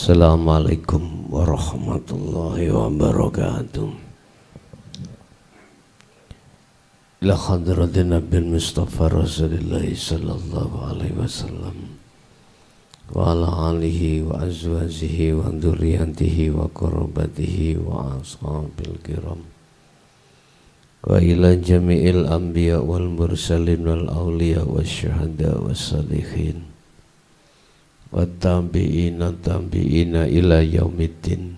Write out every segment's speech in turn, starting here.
Assalamualaikum warahmatullahi wabarakatuh. Ila hadratin Nabil Mustafa Rasulullah sallallahu alaihi wasallam wa ala alihi wa azwajihi wa dzurriyyatihi wa qurabatihi wa ashabil kiram wa ila jami'il anbiya wal mursalin wal awliya wasyuhada wassalihin wa tabi'ina ila yaumiddin,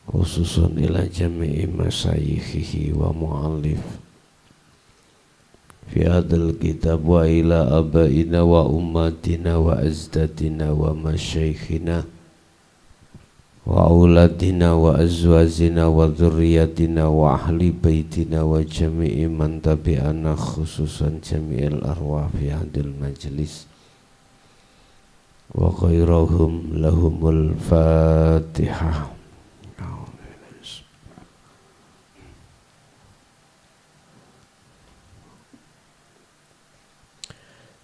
khususun ila jami'i masyayikhihi wa mu'allif fi hadal kitab wa ila abaina wa ummatina wa azdadina wa masyayikhina wa auladina wa azwazina wa dzurriyyatina wa ahli baitina wa jami'i man tabi'ana, khususan jami'il arwah fi hadil majlis wa khairahum lahumul fatihah.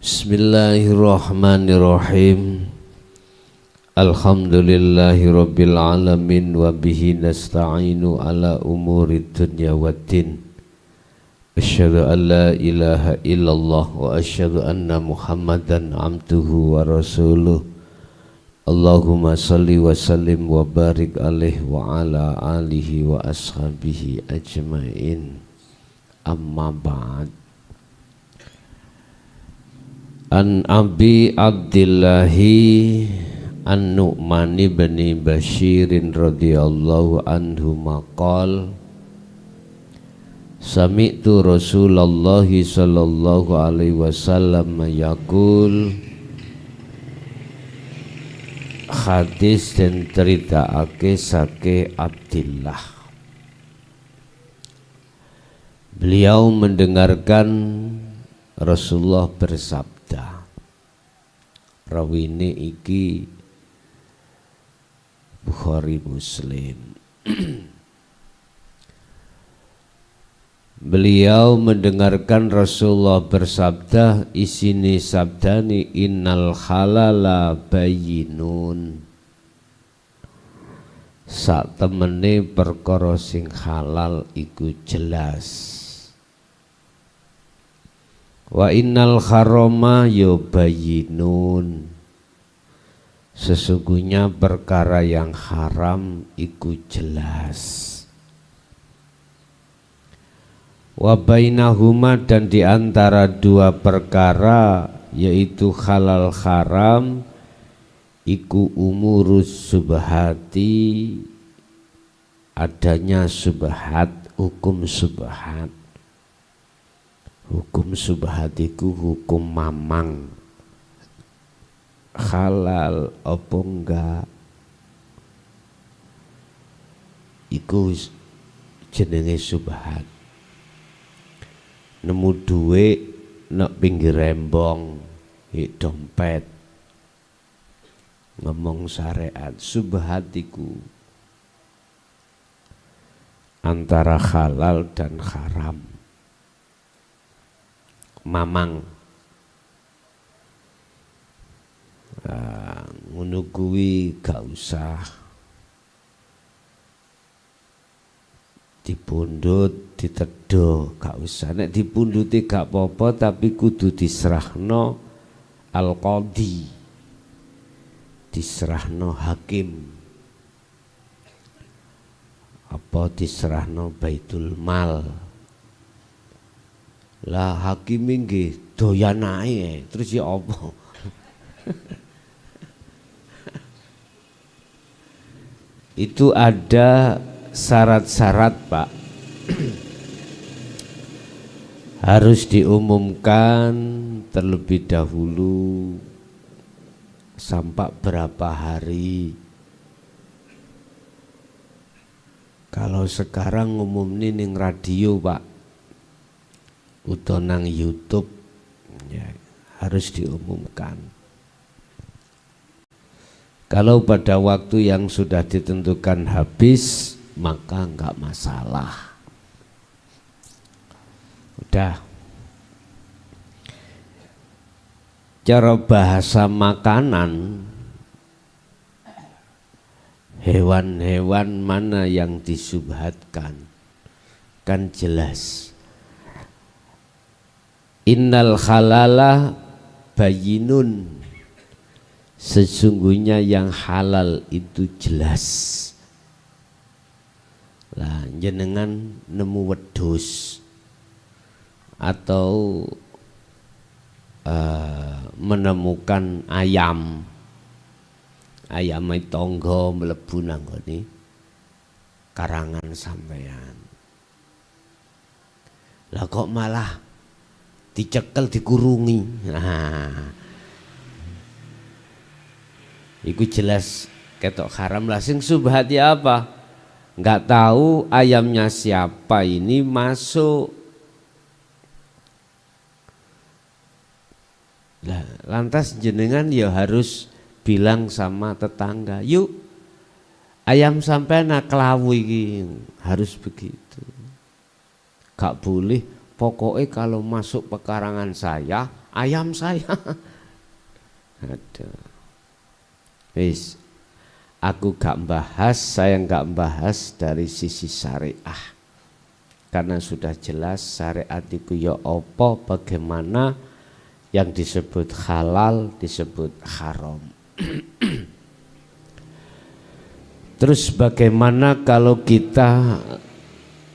Bismillahirrahmanirrahim. Alhamdulillahi rabbil alamin wa bihi nasta'inu ala umurid dunya waddin. Asyhadu an la ilaha illallah wa asyhadu anna Muhammadan abduhu wa rasuluh. Allahumma salli wa sallim wa barik alaihi wa ala alihi wa ashabihi ajmain. Amma ba'd. An Abi Abdillahi An-Nu'man bin Bashirin radhiyallahu anhu maqal sami'tu Rasulullah sallallahu alaihi wasallam yaqul. Hadis dan ceritaake sake Abdillah. Beliau mendengarkan Rasulullah bersabda. Rawine iki Bukhari Muslim. Beliau mendengarkan Rasulullah bersabda, isini sabdani innal halala bayyinun. Sak temene perkara sing halal iku jelas. Wa innal harama ya bayyinun. Sesungguhnya perkara yang haram iku jelas. Wa bainahuma, dan diantara dua perkara yaitu halal haram iku umurus subhati, adanya subhat, hukum subhat. Hukum subhat iku hukum mamang, halal apa enggak iku jenenge subhat. Nemu duit nek pinggir rembong, dompet, ngomong syariat, subhat iku antara halal dan haram. Mamang ngono kuwi gak usah dipundhut, ditedho, gak usah. Nek dipundhuti gak apa-apa, tapi kudu diserahno al-qadhi, diserahno hakim, apa diserahno baitul mal. Lah hakim nggih doyan ae, terus ya apa? Itu ada syarat-syarat, Pak. Harus diumumkan terlebih dahulu sampai berapa hari. Kalau sekarang ngumumni ning radio, Pak, udah nang YouTube, ya, harus diumumkan. Kalau pada waktu yang sudah ditentukan habis, maka enggak masalah. Udah. Cara bahasa makanan, hewan-hewan mana yang disubhatkan kan jelas. Innal halala bayyinun, sesungguhnya yang halal itu jelas. Lah jenengan nemu wedhus atau menemukan ayam tonggo mlebu nang ngene karangan sampean. Lah kok malah dicekel dikurungi. Nah, iku jelas ketok haram lah. Sing subhati apa? Nggak tahu ayamnya siapa ini masuk. Lah, lantas jenengan ya harus bilang sama tetangga, yuk ayam sampai nak kelawu iki, harus begitu. Gak boleh pokoknya kalau masuk pekarangan saya ayam saya. Ada. Wis, aku gak bahas, saya gak bahas dari sisi syariah, karena sudah jelas syariat itu ya apa, bagaimana yang disebut halal, disebut haram. Terus bagaimana kalau kita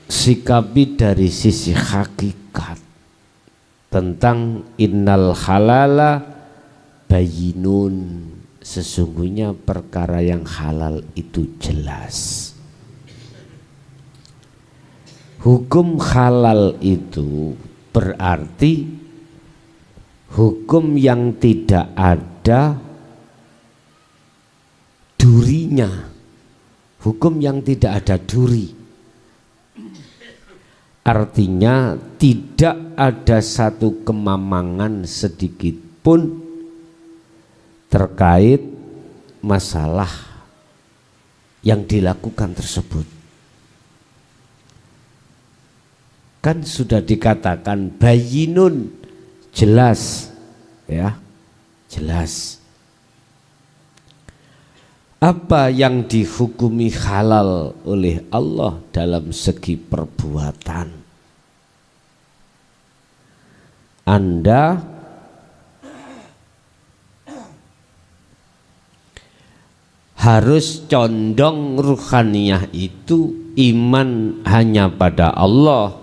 sikapi dari sisi hakikat tentang innal halala bayyinun, sesungguhnya perkara yang halal itu jelas. Hukum halal itu berarti hukum yang tidak ada durinya, hukum yang tidak ada duri. Artinya tidak ada satu kemamangan sedikit pun terkait masalah yang dilakukan tersebut. Kan sudah dikatakan bayyinun, jelas, ya, jelas. Apa yang dihukumi halal oleh Allah dalam segi perbuatan, Anda harus condong ruhaniyah itu iman hanya pada Allah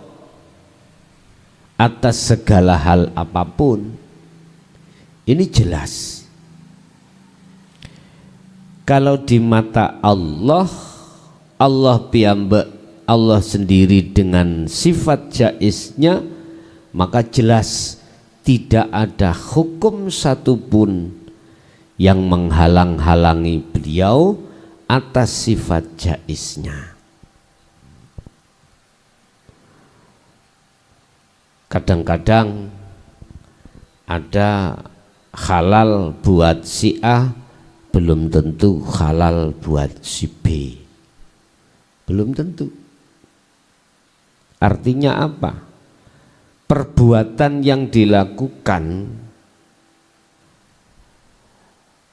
atas segala hal apapun. Ini jelas. Kalau di mata Allah, Allah piyambak, Allah sendiri dengan sifat jaiznya, maka jelas tidak ada hukum satupun yang menghalang-halangi beliau atas sifat jaiznya. Kadang-kadang ada halal buat si A, belum tentu halal buat si B. Belum tentu. Artinya apa? Perbuatan yang dilakukan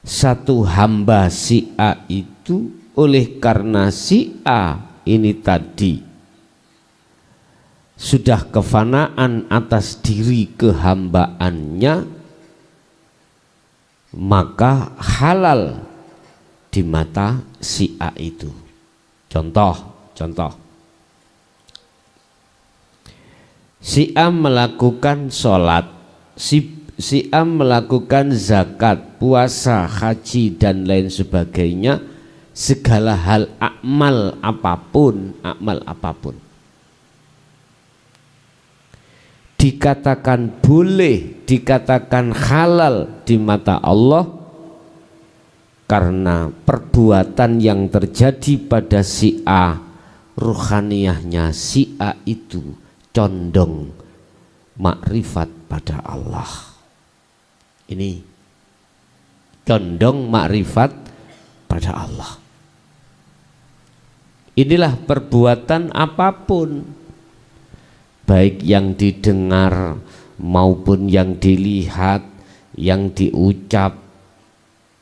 satu hamba si A itu oleh karena si A ini tadi sudah kefanaan atas diri kehambaannya, maka halal di mata si A itu. Contoh, si A melakukan sholat, si A melakukan zakat, puasa, haji dan lain sebagainya, segala hal amal apapun, dikatakan boleh, dikatakan halal di mata Allah karena perbuatan yang terjadi pada si A, ruhaniyahnya si A itu condong makrifat pada Allah. Ini condong makrifat pada Allah. Inilah perbuatan apapun, baik yang didengar maupun yang dilihat, yang diucap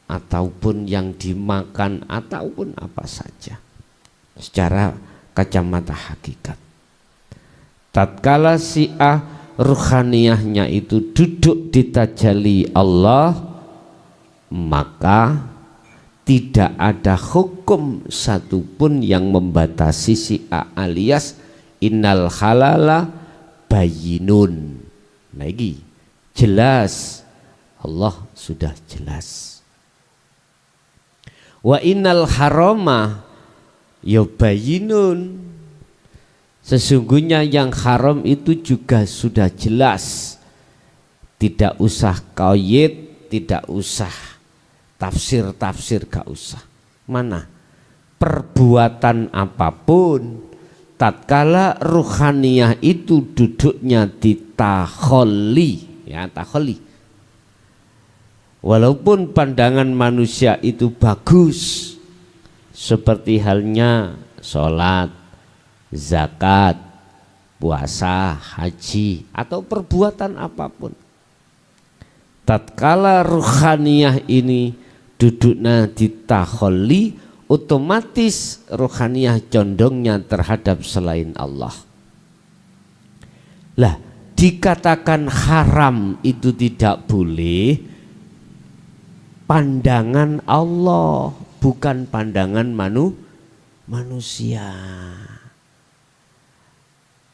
ataupun yang dimakan ataupun apa saja secara kacamata hakikat. Tatkala syiah ruhaniyahnya itu duduk di tajalli Allah, maka tidak ada hukum satupun yang membatasi syiah, alias innal halala bayyinun. Lagi jelas, Allah sudah jelas. Wa innal harama ya bayyinun, sesungguhnya yang haram itu juga sudah jelas. Tidak usah qayyid, tidak usah tafsir-tafsir, gak usah. Mana? Perbuatan apapun tatkala ruhaniyah itu duduknya di takholli, ya takholli. Walaupun pandangan manusia itu bagus, seperti halnya sholat, zakat, puasa, haji, atau perbuatan apapun, tatkala ruhaniyah ini duduknya di takholli, otomatis ruhaniyah condongnya terhadap selain Allah. Lah, dikatakan haram itu tidak boleh pandangan Allah, bukan pandangan manusia.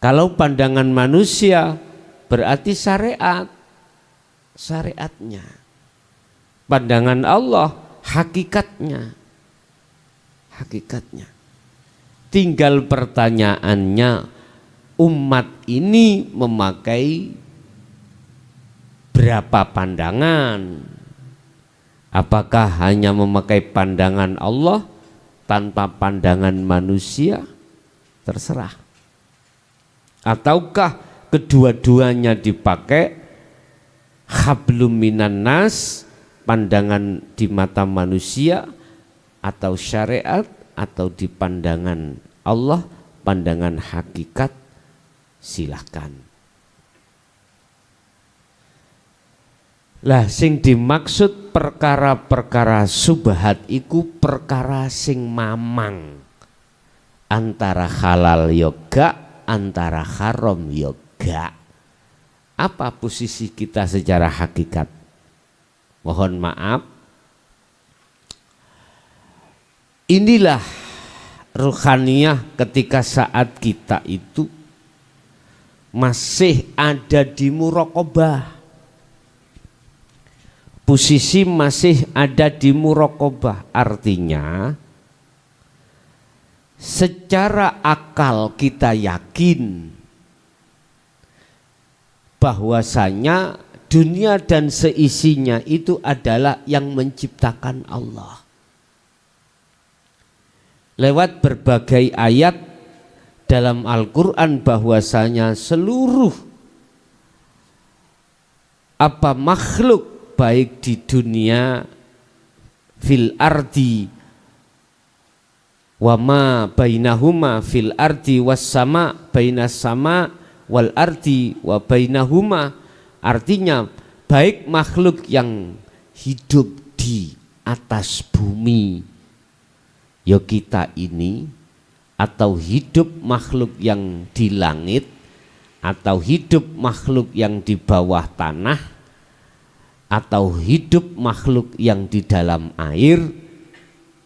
Kalau pandangan manusia berarti syariatnya. Pandangan Allah hakikatnya. Tinggal pertanyaannya, umat ini memakai berapa pandangan? Apakah hanya memakai pandangan Allah tanpa pandangan manusia? Terserah. Ataukah kedua-duanya dipakai, hablum minan nas, pandangan di mata manusia atau syariat, atau di pandangan Allah, pandangan hakikat? Silahkan. Lah sing dimaksud perkara-perkara subhat iku perkara sing mamang, antara halal yoga, antara haram yoga. Apa posisi kita secara hakikat? Mohon maaf, inilah ruhaniyah ketika saat kita itu masih ada di muraqabah. Posisi masih ada di muraqabah, artinya secara akal kita yakin bahwasanya dunia dan seisinya itu adalah yang menciptakan Allah. Lewat berbagai ayat dalam Al-Quran bahwasanya seluruh makhluk baik di dunia, fil ardi wa ma bainahuma, fil ardi was sama, bainas sama wal ardi wa bainahuma, artinya baik makhluk yang hidup di atas bumi, ya kita ini, atau hidup makhluk yang di langit, atau hidup makhluk yang di bawah tanah, atau hidup makhluk yang di dalam air,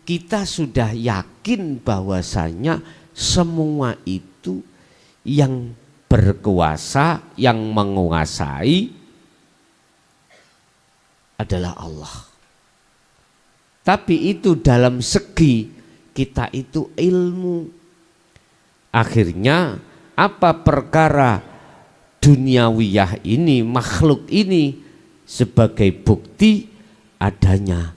kita sudah yakin bahwasanya semua itu yang berkuasa, yang menguasai adalah Allah. Tapi itu dalam segi kita itu ilmu. Akhirnya apa perkara duniawiyah ini, makhluk ini, sebagai bukti adanya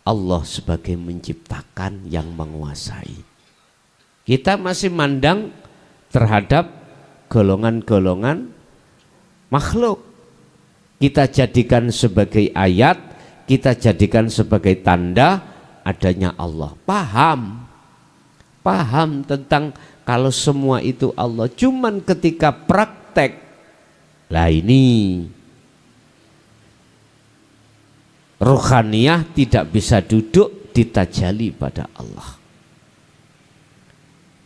Allah sebagai menciptakan yang menguasai. Kita masih mandang terhadap golongan-golongan makhluk. Kita jadikan sebagai ayat, kita jadikan sebagai tanda adanya Allah. Paham tentang kalau semua itu Allah. Cuman ketika praktek, lah ini Ruhaniyah tidak bisa duduk di tajalli pada Allah.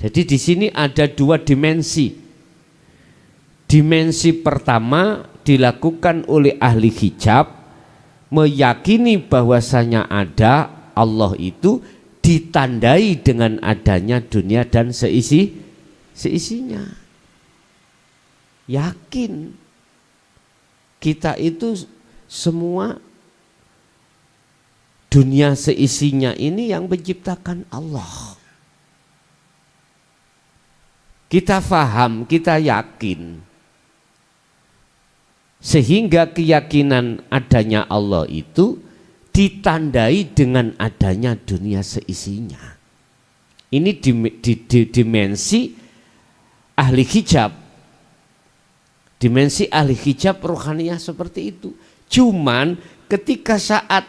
Jadi di sini ada dua dimensi. Dimensi pertama dilakukan oleh ahli hijab, meyakini bahwasanya ada Allah itu ditandai dengan adanya dunia dan seisinya. Yakin kita itu semua dunia seisinya ini yang menciptakan Allah. Kita faham, kita yakin. Sehingga keyakinan adanya Allah itu ditandai dengan adanya dunia seisinya. Ini dimensi ahli hijab. Dimensi ahli hijab ruhaniyah seperti itu. Cuman ketika saat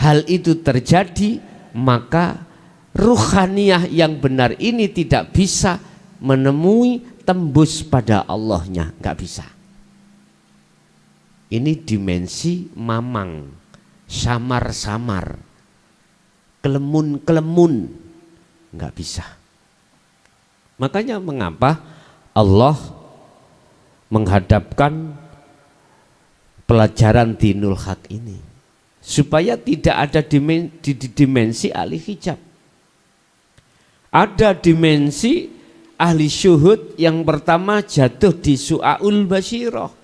hal itu terjadi, maka ruhaniyah yang benar ini tidak bisa menemui tembus pada Allahnya, nggak bisa. Ini dimensi mamang, samar-samar, kelemun-kelemun, nggak bisa. Makanya mengapa Allah menghadapkan pelajaran dinul haq ini supaya tidak ada dimensi ahli hijab. Ada dimensi ahli syuhud yang pertama jatuh di su'aul basyirah.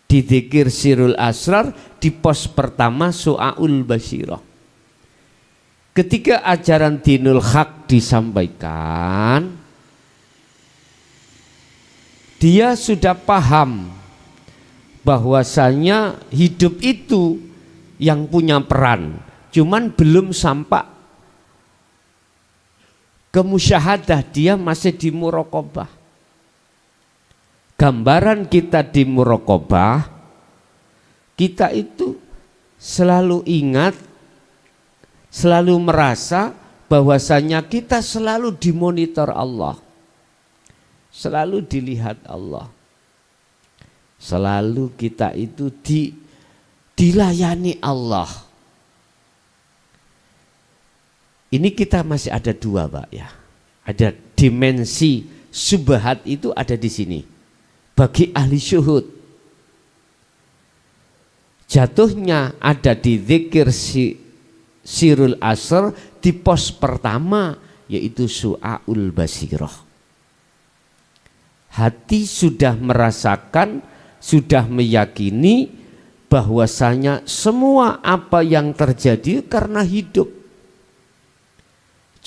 Di dzikir sirul asrar di pos pertama su'aul basyirah. Ketika ajaran dinul haq disampaikan, dia sudah paham bahwasanya hidup itu yang punya peran, cuman belum sampai ke musyahadah, dia masih di muraqabah. Gambaran kita di muraqabah, kita itu selalu ingat, selalu merasa bahwasanya kita selalu dimonitor Allah, selalu dilihat Allah, selalu kita itu dilayani Allah. Ini kita masih ada dua, Pak, ya. Ada dimensi subhat itu ada di sini. Bagi ahli syuhud, jatuhnya ada di zikir sirul asr di pos pertama, yaitu su'aul basirah. Hati sudah merasakan, sudah meyakini bahwasanya semua apa yang terjadi karena hidup.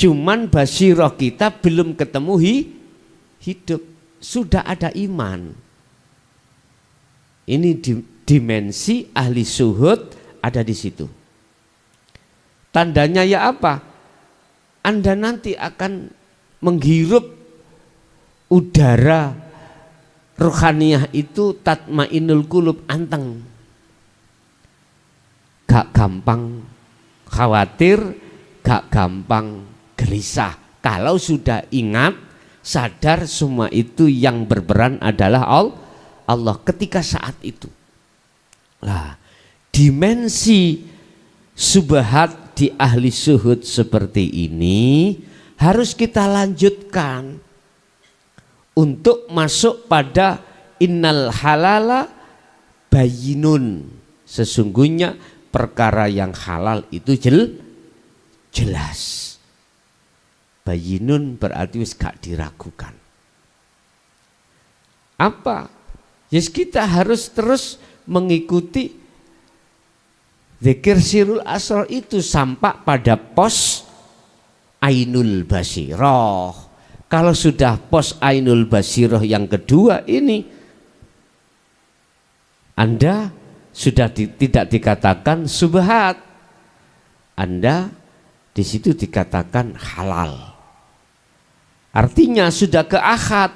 Cuman basirah kita belum ketemu hidup. Sudah ada iman. Ini dimensi ahli syuhud ada di situ. Tandanya ya apa? Anda nanti akan menghirup udara ruhaniyah itu, tatmainul qulub, anteng. Gak gampang khawatir, gak gampang gelisah. Kalau sudah ingat, sadar semua itu yang berperan adalah Allah ketika saat itu. Nah, dimensi subhat di ahli syuhud seperti ini harus kita lanjutkan untuk masuk pada innal halala bayyinun. Sesungguhnya perkara yang halal itu jelas. Bayyinun berarti wis gak diragukan. Apa? Yes, kita harus terus mengikuti zikir sirul asrar itu sampai pada pos ainul basirah. Kalau sudah pos ainul basirah yang kedua ini, Anda sudah tidak dikatakan subhat, Anda di situ dikatakan halal. Artinya sudah ke ahad,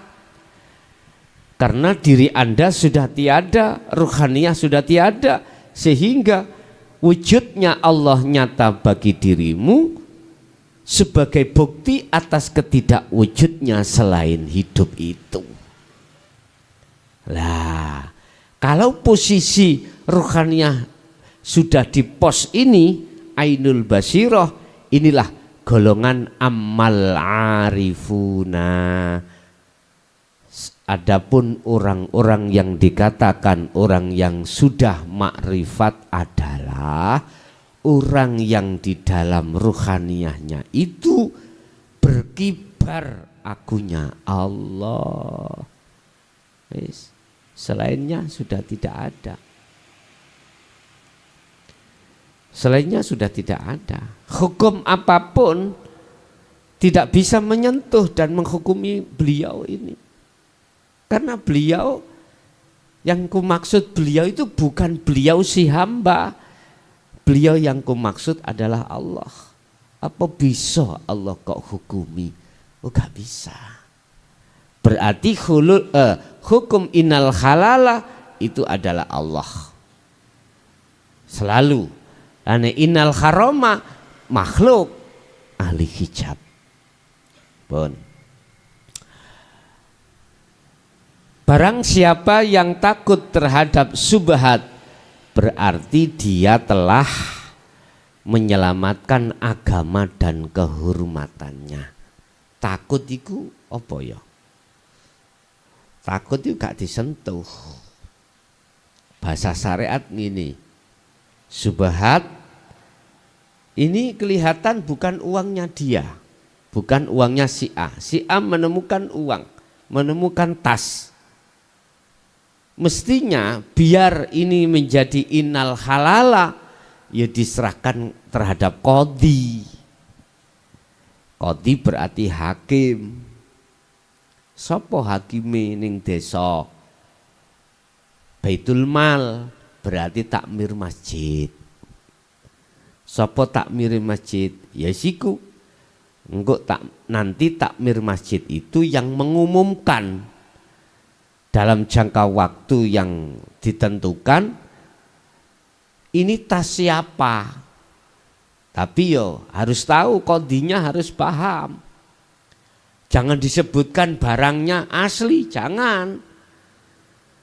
karena diri Anda sudah tiada, ruhaniyah sudah tiada, sehingga wujudnya Allah nyata bagi dirimu sebagai bukti atas ketidakwujudnya selain hidup itu. Lah, kalau posisi ruhaniyah sudah di pos ini ainul basiroh, inilah golongan ammal arifuna. Adapun orang-orang yang dikatakan orang yang sudah makrifat adalah orang yang di dalam ruhaniyahnya itu berkibar akunya Allah. Selainnya sudah tidak ada. Selainnya sudah tidak ada. Hukum apapun tidak bisa menyentuh dan menghukumi beliau ini. Karena beliau, yang kumaksud beliau itu bukan beliau si hamba. Beliau yang kumaksud adalah Allah. Apa bisa Allah kok hukumi? Oh gak bisa. Berarti hukum innal halala itu adalah Allah. Selalu. Karena innal harama makhluk ahli hijab. Bon. Barang siapa yang takut terhadap subhat, berarti dia telah menyelamatkan agama dan kehormatannya. Takut itu apa ya? Takut itu gak disentuh. Bahasa syariat ini, subhat ini kelihatan bukan uangnya dia, bukan uangnya si A. Si A menemukan uang, menemukan tas. Mestinya biar ini menjadi innal halala, ya diserahkan terhadap qadhi. Qadhi berarti hakim. Sopo hakime ning desa? Baitul Mal berarti takmir masjid. Sopo takmir masjid? Ya siku. Engko nanti takmir masjid itu yang mengumumkan dalam jangka waktu yang ditentukan, ini tas siapa. Tapi yo harus tahu, kodinya harus paham. Jangan disebutkan barangnya asli, jangan.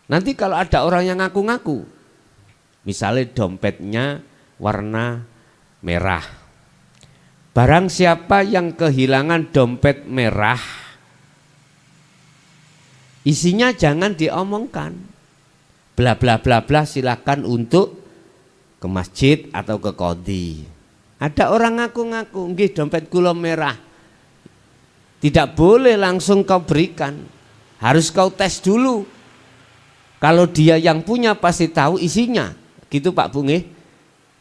Nanti kalau ada orang yang ngaku-ngaku, misalnya dompetnya warna merah. Barang siapa yang kehilangan dompet merah, isinya jangan diomongkan. Bla bla bla bla, silakan untuk ke masjid atau ke qadhi. Ada orang ngaku-ngaku, nggih dompet kula merah. Tidak boleh langsung kau berikan. Harus kau tes dulu. Kalau dia yang punya pasti tahu isinya. Gitu Pak Bu nggih.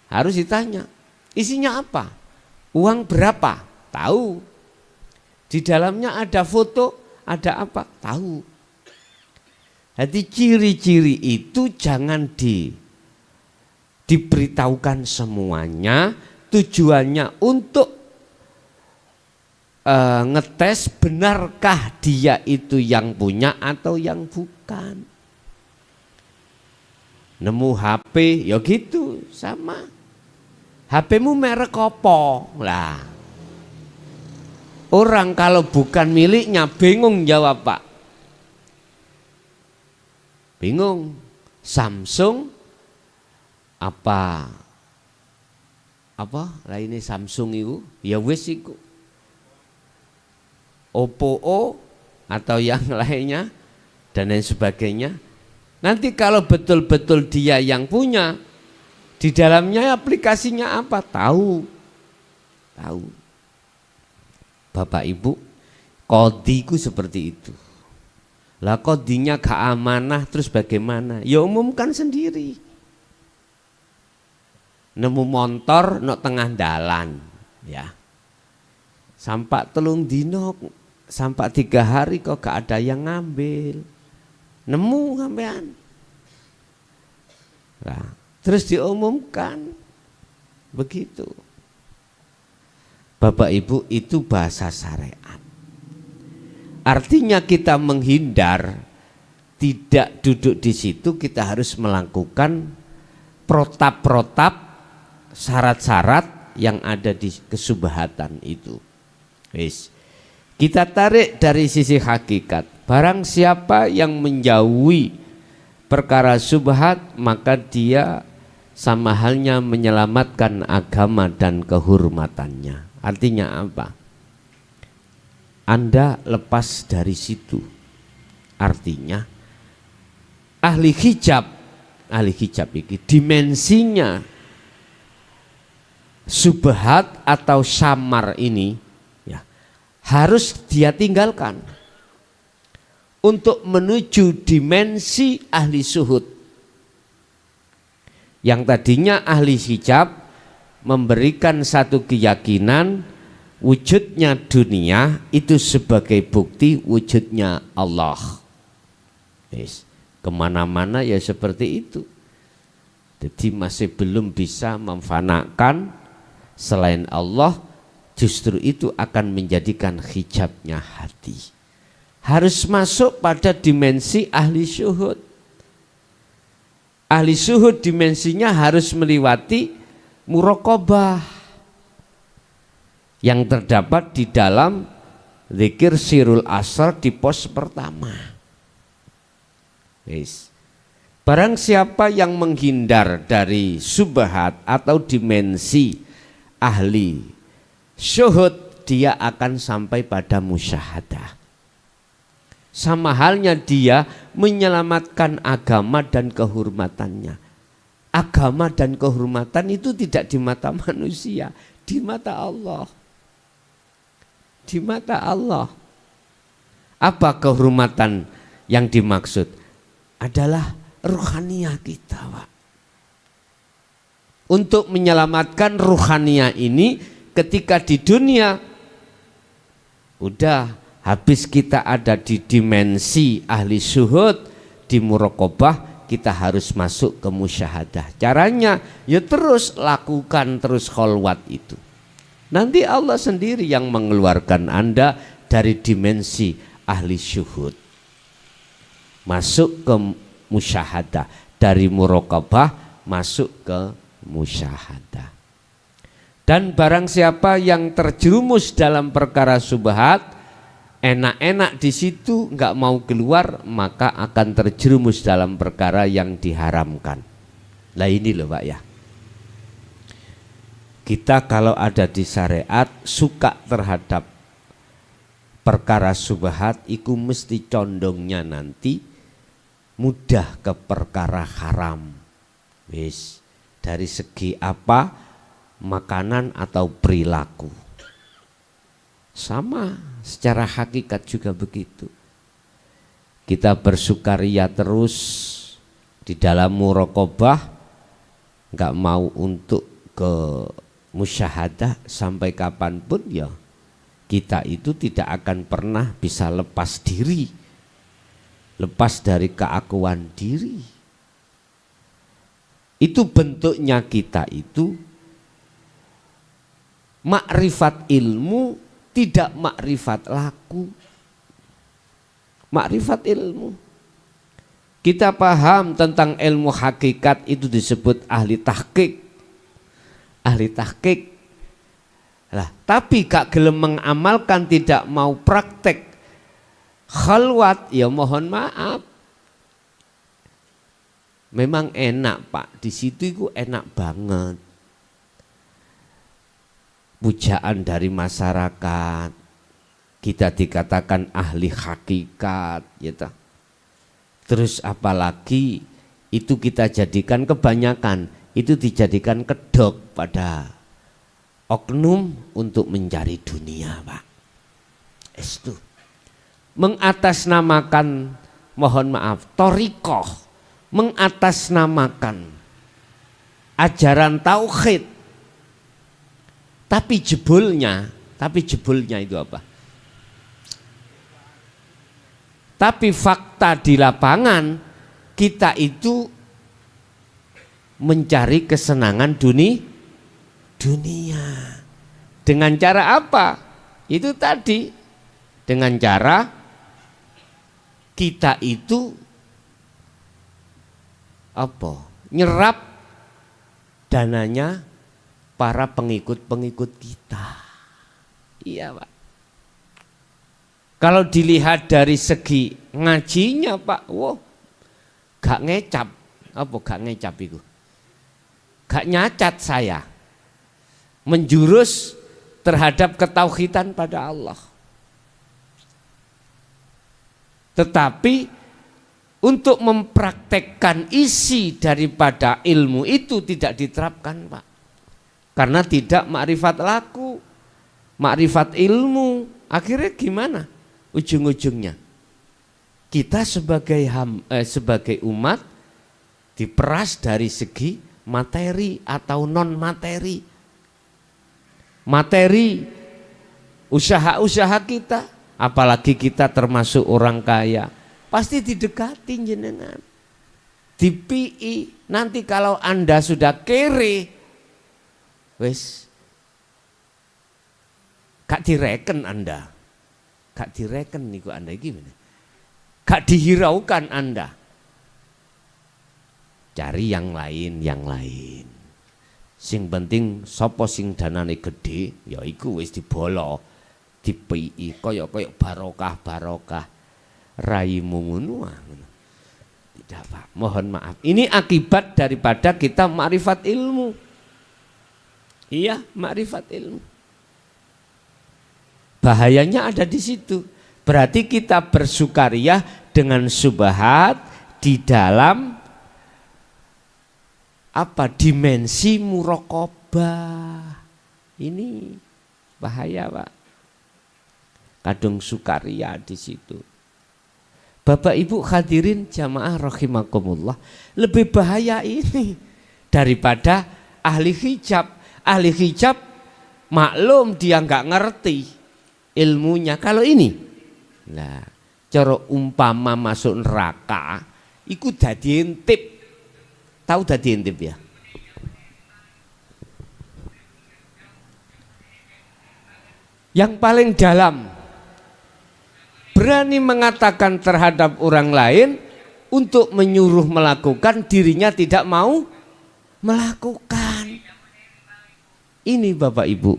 Harus ditanya. Isinya apa? Uang berapa? Tahu. Di dalamnya ada foto, ada apa? Tahu. Jadi ciri-ciri itu jangan diberitahukan semuanya, tujuannya untuk ngetes benarkah dia itu yang punya atau yang bukan. Nemu HP ya gitu sama. HP-mu merek apa? Lah. Orang kalau bukan miliknya bingung jawab Pak. Bingung. Samsung apa lah ini Samsung itu? Ya wis iku. Oppo atau yang lainnya dan lain sebagainya. Nanti kalau betul-betul dia yang punya, di dalamnya aplikasinya apa? Tahu. Bapak Ibu, qadhiku seperti itu. Lah qadhinya gak amanah terus bagaimana? Ya umumkan sendiri. Nemu motor nok tengah dalan, ya. Sampai 3 dino, sampai 3 hari kok gak ada yang ngambil. Nemu sampean. Nah, terus diumumkan. Begitu. Bapak Ibu, itu bahasa syariat. Artinya kita menghindar, tidak duduk di situ, kita harus melakukan protap-protap, syarat-syarat yang ada di kesubhatan itu. Wis. Kita tarik dari sisi hakikat. Barang siapa yang menjauhi perkara subhat, maka dia sama halnya menyelamatkan agama dan kehormatannya. Artinya apa? Anda lepas dari situ. Artinya ahli hijab ini dimensinya subhat atau samar ini ya, harus dia tinggalkan untuk menuju dimensi ahli suhud. Yang tadinya ahli hijab memberikan satu keyakinan wujudnya dunia itu sebagai bukti wujudnya Allah. Yes. Kemana-mana ya seperti itu. Jadi masih belum bisa memfanakan selain Allah, justru itu akan menjadikan hijabnya hati. Harus masuk pada dimensi ahli syuhud. Ahli syuhud dimensinya harus melewati muraqabah yang terdapat di dalam zikir sirul asar di pos pertama. Barang siapa yang menghindar dari subhat atau dimensi ahli syuhud, dia akan sampai pada musyahadah. Sama halnya dia menyelamatkan agama dan kehormatannya. Agama dan kehormatan itu tidak di mata manusia, di mata Allah. Di mata Allah. Apa kehormatan yang dimaksud? Adalah ruhaniyah kita, Pak. Untuk menyelamatkan ruhaniyah ini ketika di dunia udah habis kita ada di dimensi ahli syuhud, di muraqabah, kita harus masuk ke musyahadah. Caranya ya terus lakukan terus kholwat itu. Nanti Allah sendiri yang mengeluarkan Anda dari dimensi ahli syuhud masuk ke musyahadah, dari muraqabah masuk ke musyahadah. Dan barang siapa yang terjerumus dalam perkara subhat, enak-enak di situ nggak mau keluar, maka akan terjerumus dalam perkara yang diharamkan. Lah ini loh Pak ya. Kita kalau ada di syariat suka terhadap perkara subhat, itu mesti condongnya nanti mudah ke perkara haram. Wis, dari segi apa? Makanan atau perilaku. Sama secara hakikat juga begitu. Kita bersukaria terus di dalam muraqabah, nggak mau untuk ke musyahadah sampai kapanpun, ya kita itu tidak akan pernah bisa lepas diri, lepas dari keakuan diri. Itu bentuknya kita itu makrifat ilmu, tidak makrifat laku. Makrifat ilmu, kita paham tentang ilmu hakikat, itu disebut ahli tahqiq. Ahli tahqiq lah, tapi gak gelem mengamalkan, tidak mau praktek khalwat, ya mohon maaf. Memang enak Pak, di situ itu enak banget. Pujaan dari masyarakat, kita dikatakan ahli hakikat, gitu. Terus apalagi itu kita jadikan kebanyakan, itu dijadikan kedok pada oknum untuk mencari dunia, Pak. Itu mengatasnamakan, mohon maaf, thariqah, mengatasnamakan ajaran tauhid, tapi jebulnya itu apa? Tapi fakta di lapangan kita itu mencari kesenangan dunia. Dengan cara apa? Itu tadi, dengan cara kita itu apa? Nyerap dananya para pengikut-pengikut kita. Iya Pak. Kalau dilihat dari segi ngajinya Pak, wow, gak ngecap. Apa gak ngecap itu? gak nyacat saya menjurus terhadap ketauhidan pada Allah. Tetapi untuk mempraktekkan isi daripada ilmu itu tidak diterapkan, Pak. Karena tidak makrifat laku, makrifat ilmu. Akhirnya gimana? Ujung-ujungnya kita sebagai umat diperas dari segi materi atau non materi. Materi usaha-usaha kita, apalagi kita termasuk orang kaya, pasti didekati jenengan, dipii. Nanti kalau Anda sudah kere, wes gak direken Anda, gak direken niku Anda gimana? Gak dihiraukan Anda. Cari yang lain, yang lain. Sing penting sapa sing danane gede, ya iku wis dibolo, dipii kaya barokah. Raimu ngono. Tidak, Pak. Mohon maaf. Ini akibat daripada kita makrifat ilmu. Iya, makrifat ilmu. Bahayanya ada di situ. Berarti kita bersukaria dengan syubhat di dalam dimensi muraqabah. Ini bahaya, Pak. Kadung sukaria di situ. Bapak Ibu hadirin jamaah rahimakumullah, lebih bahaya ini daripada ahli hijab. Ahli hijab maklum dia nggak ngerti ilmunya. Kalau ini, nah, cara umpama masuk neraka, iku dadi intip. Tahu dadi intip ya? Yang paling dalam, berani mengatakan terhadap orang lain untuk menyuruh melakukan, dirinya tidak mau melakukan. Ini Bapak Ibu,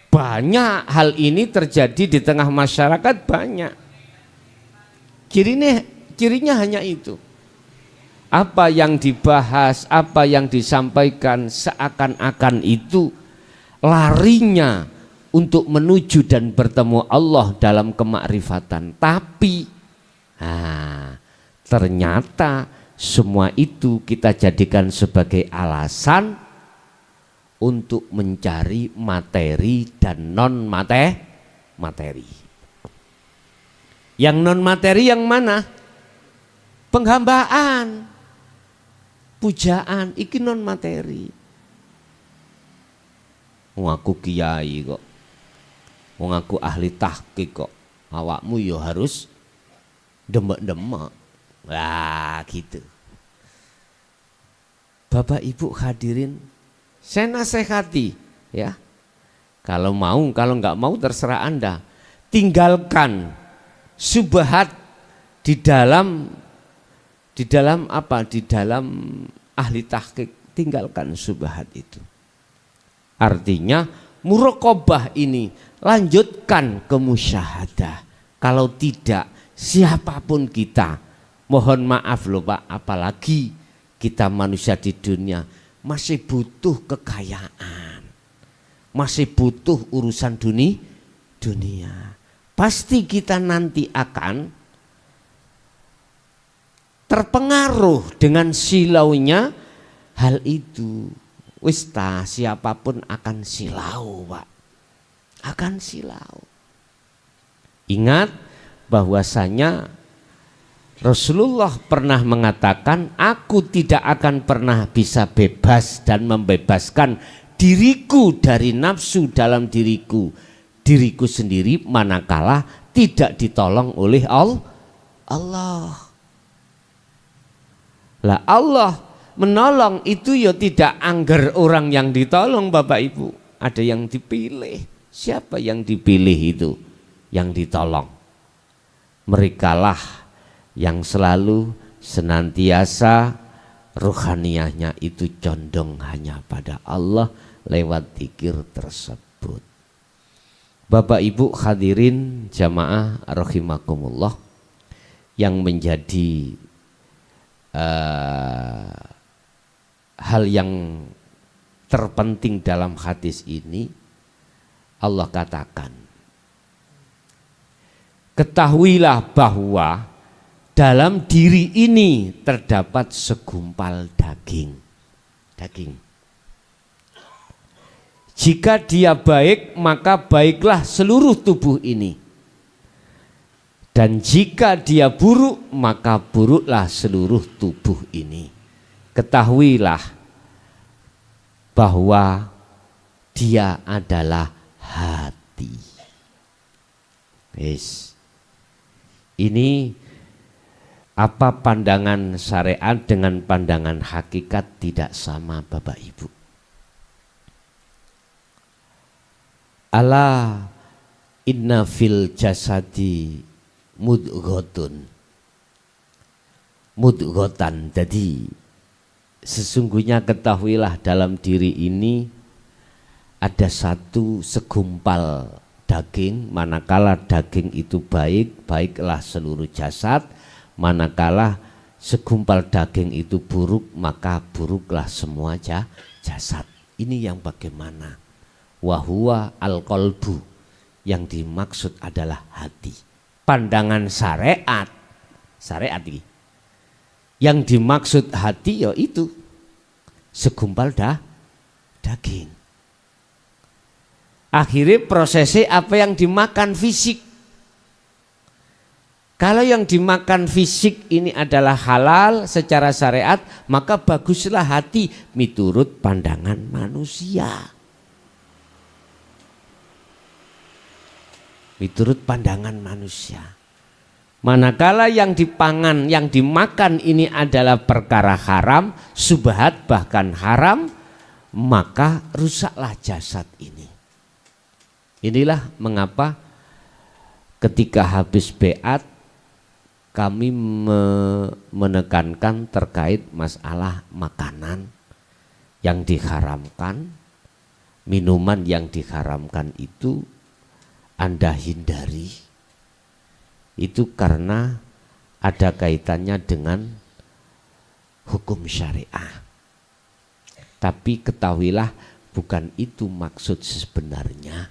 banyak hal ini terjadi di tengah masyarakat, banyak. Cirinya hanya itu. Apa yang dibahas, apa yang disampaikan seakan-akan itu larinya untuk menuju dan bertemu Allah dalam kemakrifatan. Tapi ternyata semua itu kita jadikan sebagai alasan untuk mencari materi dan non materi. Yang non materi yang mana? Penghambaan, pujaan, iki non materi. Wong aku kiai kok, wong aku ahli tahqiq kok, awakmu yo harus demek-demek. Wah gitu. Bapak Ibu hadirin, saya nasihati ya, kalau mau, kalau nggak mau terserah Anda. Tinggalkan syubhat di dalam apa? Di dalam ahli tahqiq, tinggalkan syubhat itu. Artinya muraqabah ini lanjutkan ke musyahadah. Kalau tidak, siapapun kita, mohon maaf loh Pak, apalagi kita manusia di dunia masih butuh kekayaan, masih butuh urusan dunia. Pasti kita nanti akan terpengaruh dengan silaunya hal itu. Wis siapapun akan silau, Pak. Akan silau. Ingat bahwasanya Rasulullah pernah mengatakan, aku tidak akan pernah bisa bebas dan membebaskan diriku dari nafsu dalam diriku sendiri manakala tidak ditolong oleh Allah. Lah Allah menolong itu ya tidak angger orang yang ditolong Bapak Ibu. Ada yang dipilih. Siapa yang dipilih itu? Yang ditolong. Merekalah yang selalu senantiasa ruhaniyahnya itu condong hanya pada Allah lewat zikir tersebut. Bapak Ibu hadirin jamaah rahimakumullah, yang menjadi hal yang terpenting dalam hadis ini, Allah katakan, ketahuilah bahwa dalam diri ini terdapat segumpal daging. Jika dia baik, maka baiklah seluruh tubuh ini. Dan jika dia buruk, maka buruklah seluruh tubuh ini. Ketahuilah bahwa dia adalah hati. Yes. Ini apa pandangan syariat dengan pandangan hakikat tidak sama, Bapak Ibu. Ala inna fil jasadi mudghatan. Jadi sesungguhnya ketahuilah dalam diri ini ada satu segumpal daging. Manakala daging itu baik, baiklah seluruh jasad. Manakala segumpal daging itu buruk, maka buruklah semua jasad. Ini yang bagaimana? Wahuwa al-qalbu, yang dimaksud adalah hati. Pandangan syariat ini, yang dimaksud hati ya itu segumpal daging. Akhirnya prosesnya apa yang dimakan fisik. Kalau yang dimakan fisik ini adalah halal secara syariat, maka baguslah hati miturut pandangan manusia. Miturut pandangan manusia. Manakala yang dipangan, yang dimakan ini adalah perkara haram, subhat bahkan haram, maka rusaklah jasad ini. Inilah mengapa ketika habis beat kami menekankan terkait masalah makanan yang diharamkan, minuman yang diharamkan itu Anda hindari. Itu karena ada kaitannya dengan hukum syariah. Tapi ketahuilah bukan itu maksud sebenarnya.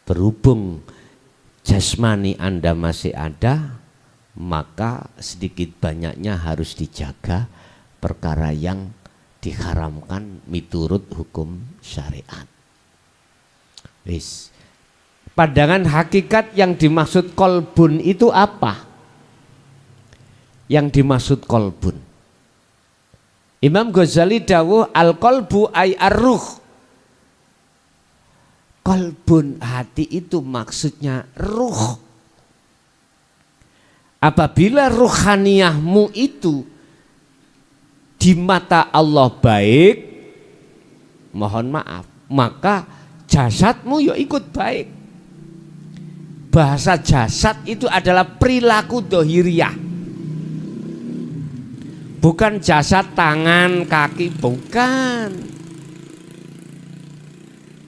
Berhubung jasmani Anda masih ada, maka sedikit banyaknya harus dijaga perkara yang diharamkan miturut hukum syariat. Wis. Pandangan hakikat yang dimaksud kolbun itu apa? Yang dimaksud kolbun, Imam Ghazali dawuh al-qalbu ay ar-ruh. Kolbun hati itu maksudnya ruh. Apabila ruhaniyahmu itu di mata Allah baik, mohon maaf, maka jasadmu ya ikut baik. Bahasa jasad itu adalah perilaku dohiriyah. Bukan jasad tangan, kaki, bukan.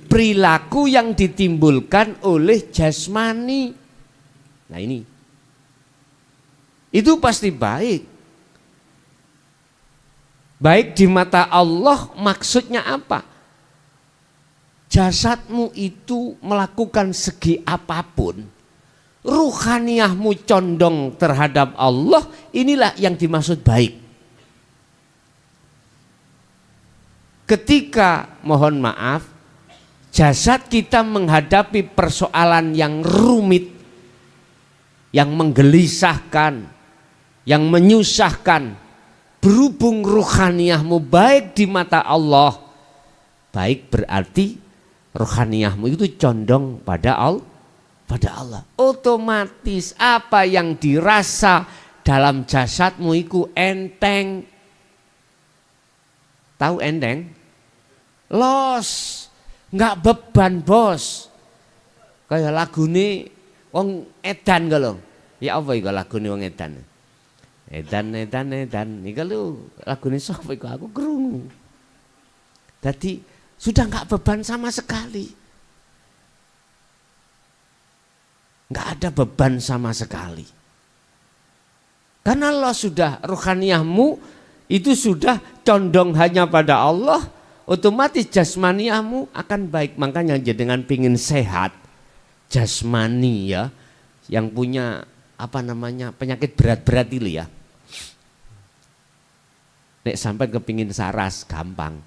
Perilaku yang ditimbulkan oleh jasmani. Nah ini. Itu pasti baik. Baik di mata Allah maksudnya apa? Jasadmu itu melakukan segi apapun, ruhaniyahmu condong terhadap Allah, inilah yang dimaksud baik. Ketika, mohon maaf, jasad kita menghadapi persoalan yang rumit, yang menggelisahkan, yang menyusahkan, berhubung ruhaniyahmu baik di mata Allah, baik berarti ruhaniyahmu itu condong pada Allah. Otomatis apa yang dirasa dalam jasadmu itu enteng. Tahu enteng? Los, nggak beban bos. Kayak lagune wong edan kalau. Ya apa iku lagune wong edan? Edan. Iku lho lagune sapa iku aku krungu. Dadi sudah nggak beban sama sekali. Nggak ada beban sama sekali. Karena Allah sudah ruhaniyahmu itu sudah condong hanya pada Allah, otomatis jasmaniahmu akan baik. Makanya jenengan pingin sehat jasmani ya, yang punya penyakit berat-berat itu ya. Nek sampai kepingin saras gampang.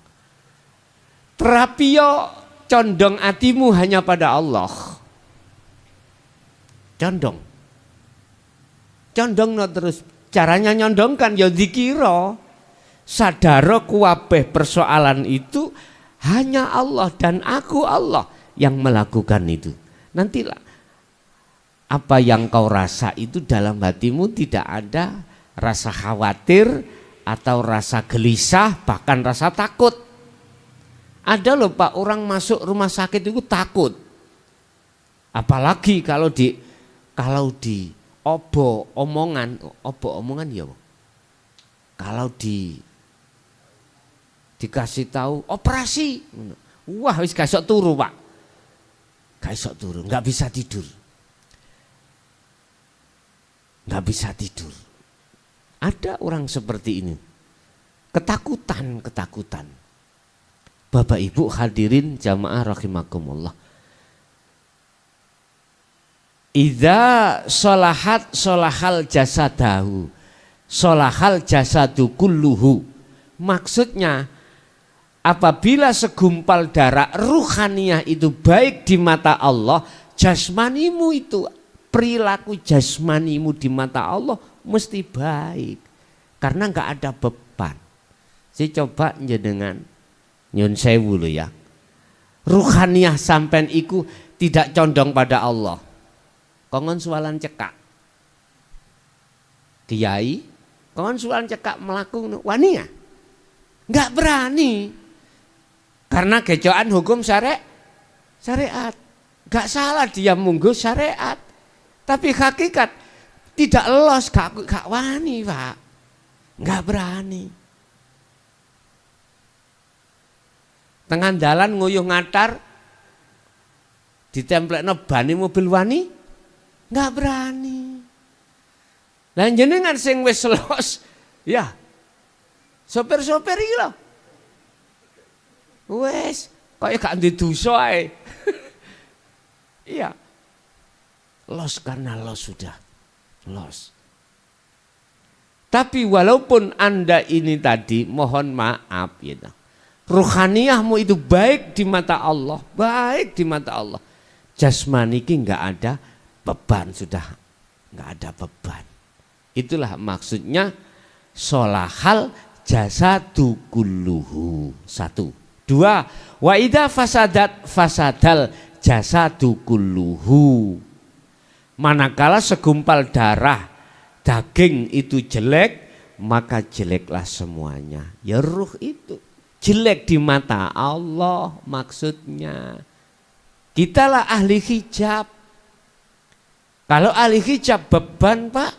Terapi yo condong hatimu hanya pada Allah. Condong no terus. Caranya nyondongkan ya dikira. Sadaro kuwabeh persoalan itu hanya Allah dan aku Allah yang melakukan itu. Nantilah apa yang kau rasa itu dalam hatimu tidak ada rasa khawatir atau rasa gelisah, bahkan rasa takut. Ada loh Pak, orang masuk rumah sakit itu takut. Apalagi kalau di omongan ya. Kalau dikasih tahu operasi, wah wis gak iso turu Pak. Gak iso turu, nggak bisa tidur. Nggak bisa tidur. Ada orang seperti ini. Ketakutan. Bapak Ibu hadirin jamaah rahimakumullah. Idza sholahat sholahal jasadahu, sholahal jasadu kulluhu. Maksudnya apabila segumpal darah ruhaniyah itu baik di mata Allah, jasmanimu itu, perilaku jasmanimu di mata Allah mesti baik. Karena enggak ada beban. Saya coba jenengan nyun sewu lho ya. Ruhaniyah sampean iku tidak condong pada Allah. Kongon sualan cekak. Kiai, kongon sualan cekak melakukan wani ya? Enggak berani. Karena gejokan hukum syariat. Enggak salah dia munggu syariat. Tapi hakikat tidak los, gak wani Pak. Enggak berani. Tengah dalan nguyuh ngatar ditemplekno bani mobil wani, enggak berani. Lah jenengan sing wis los, ya. Sopir-sopir iki lho. Wes, kaya gak ndek dosa ae. Iya. Los karena los sudah. Los. Tapi walaupun Anda ini tadi mohon maaf gitu. Ruhaniyahmu itu baik di mata Allah, baik di mata Allah. Jasmani ki enggak ada beban, sudah enggak ada beban. Itulah maksudnya sholahal jasadu kulluhu. 1. 2. Wa idza fasadal jasadu kulluhu. Manakala segumpal darah daging itu jelek, maka jeleklah semuanya. Ya ruh itu jelek di mata Allah maksudnya. Kitalah ahli hijab. Kalau ahli hijab beban Pak.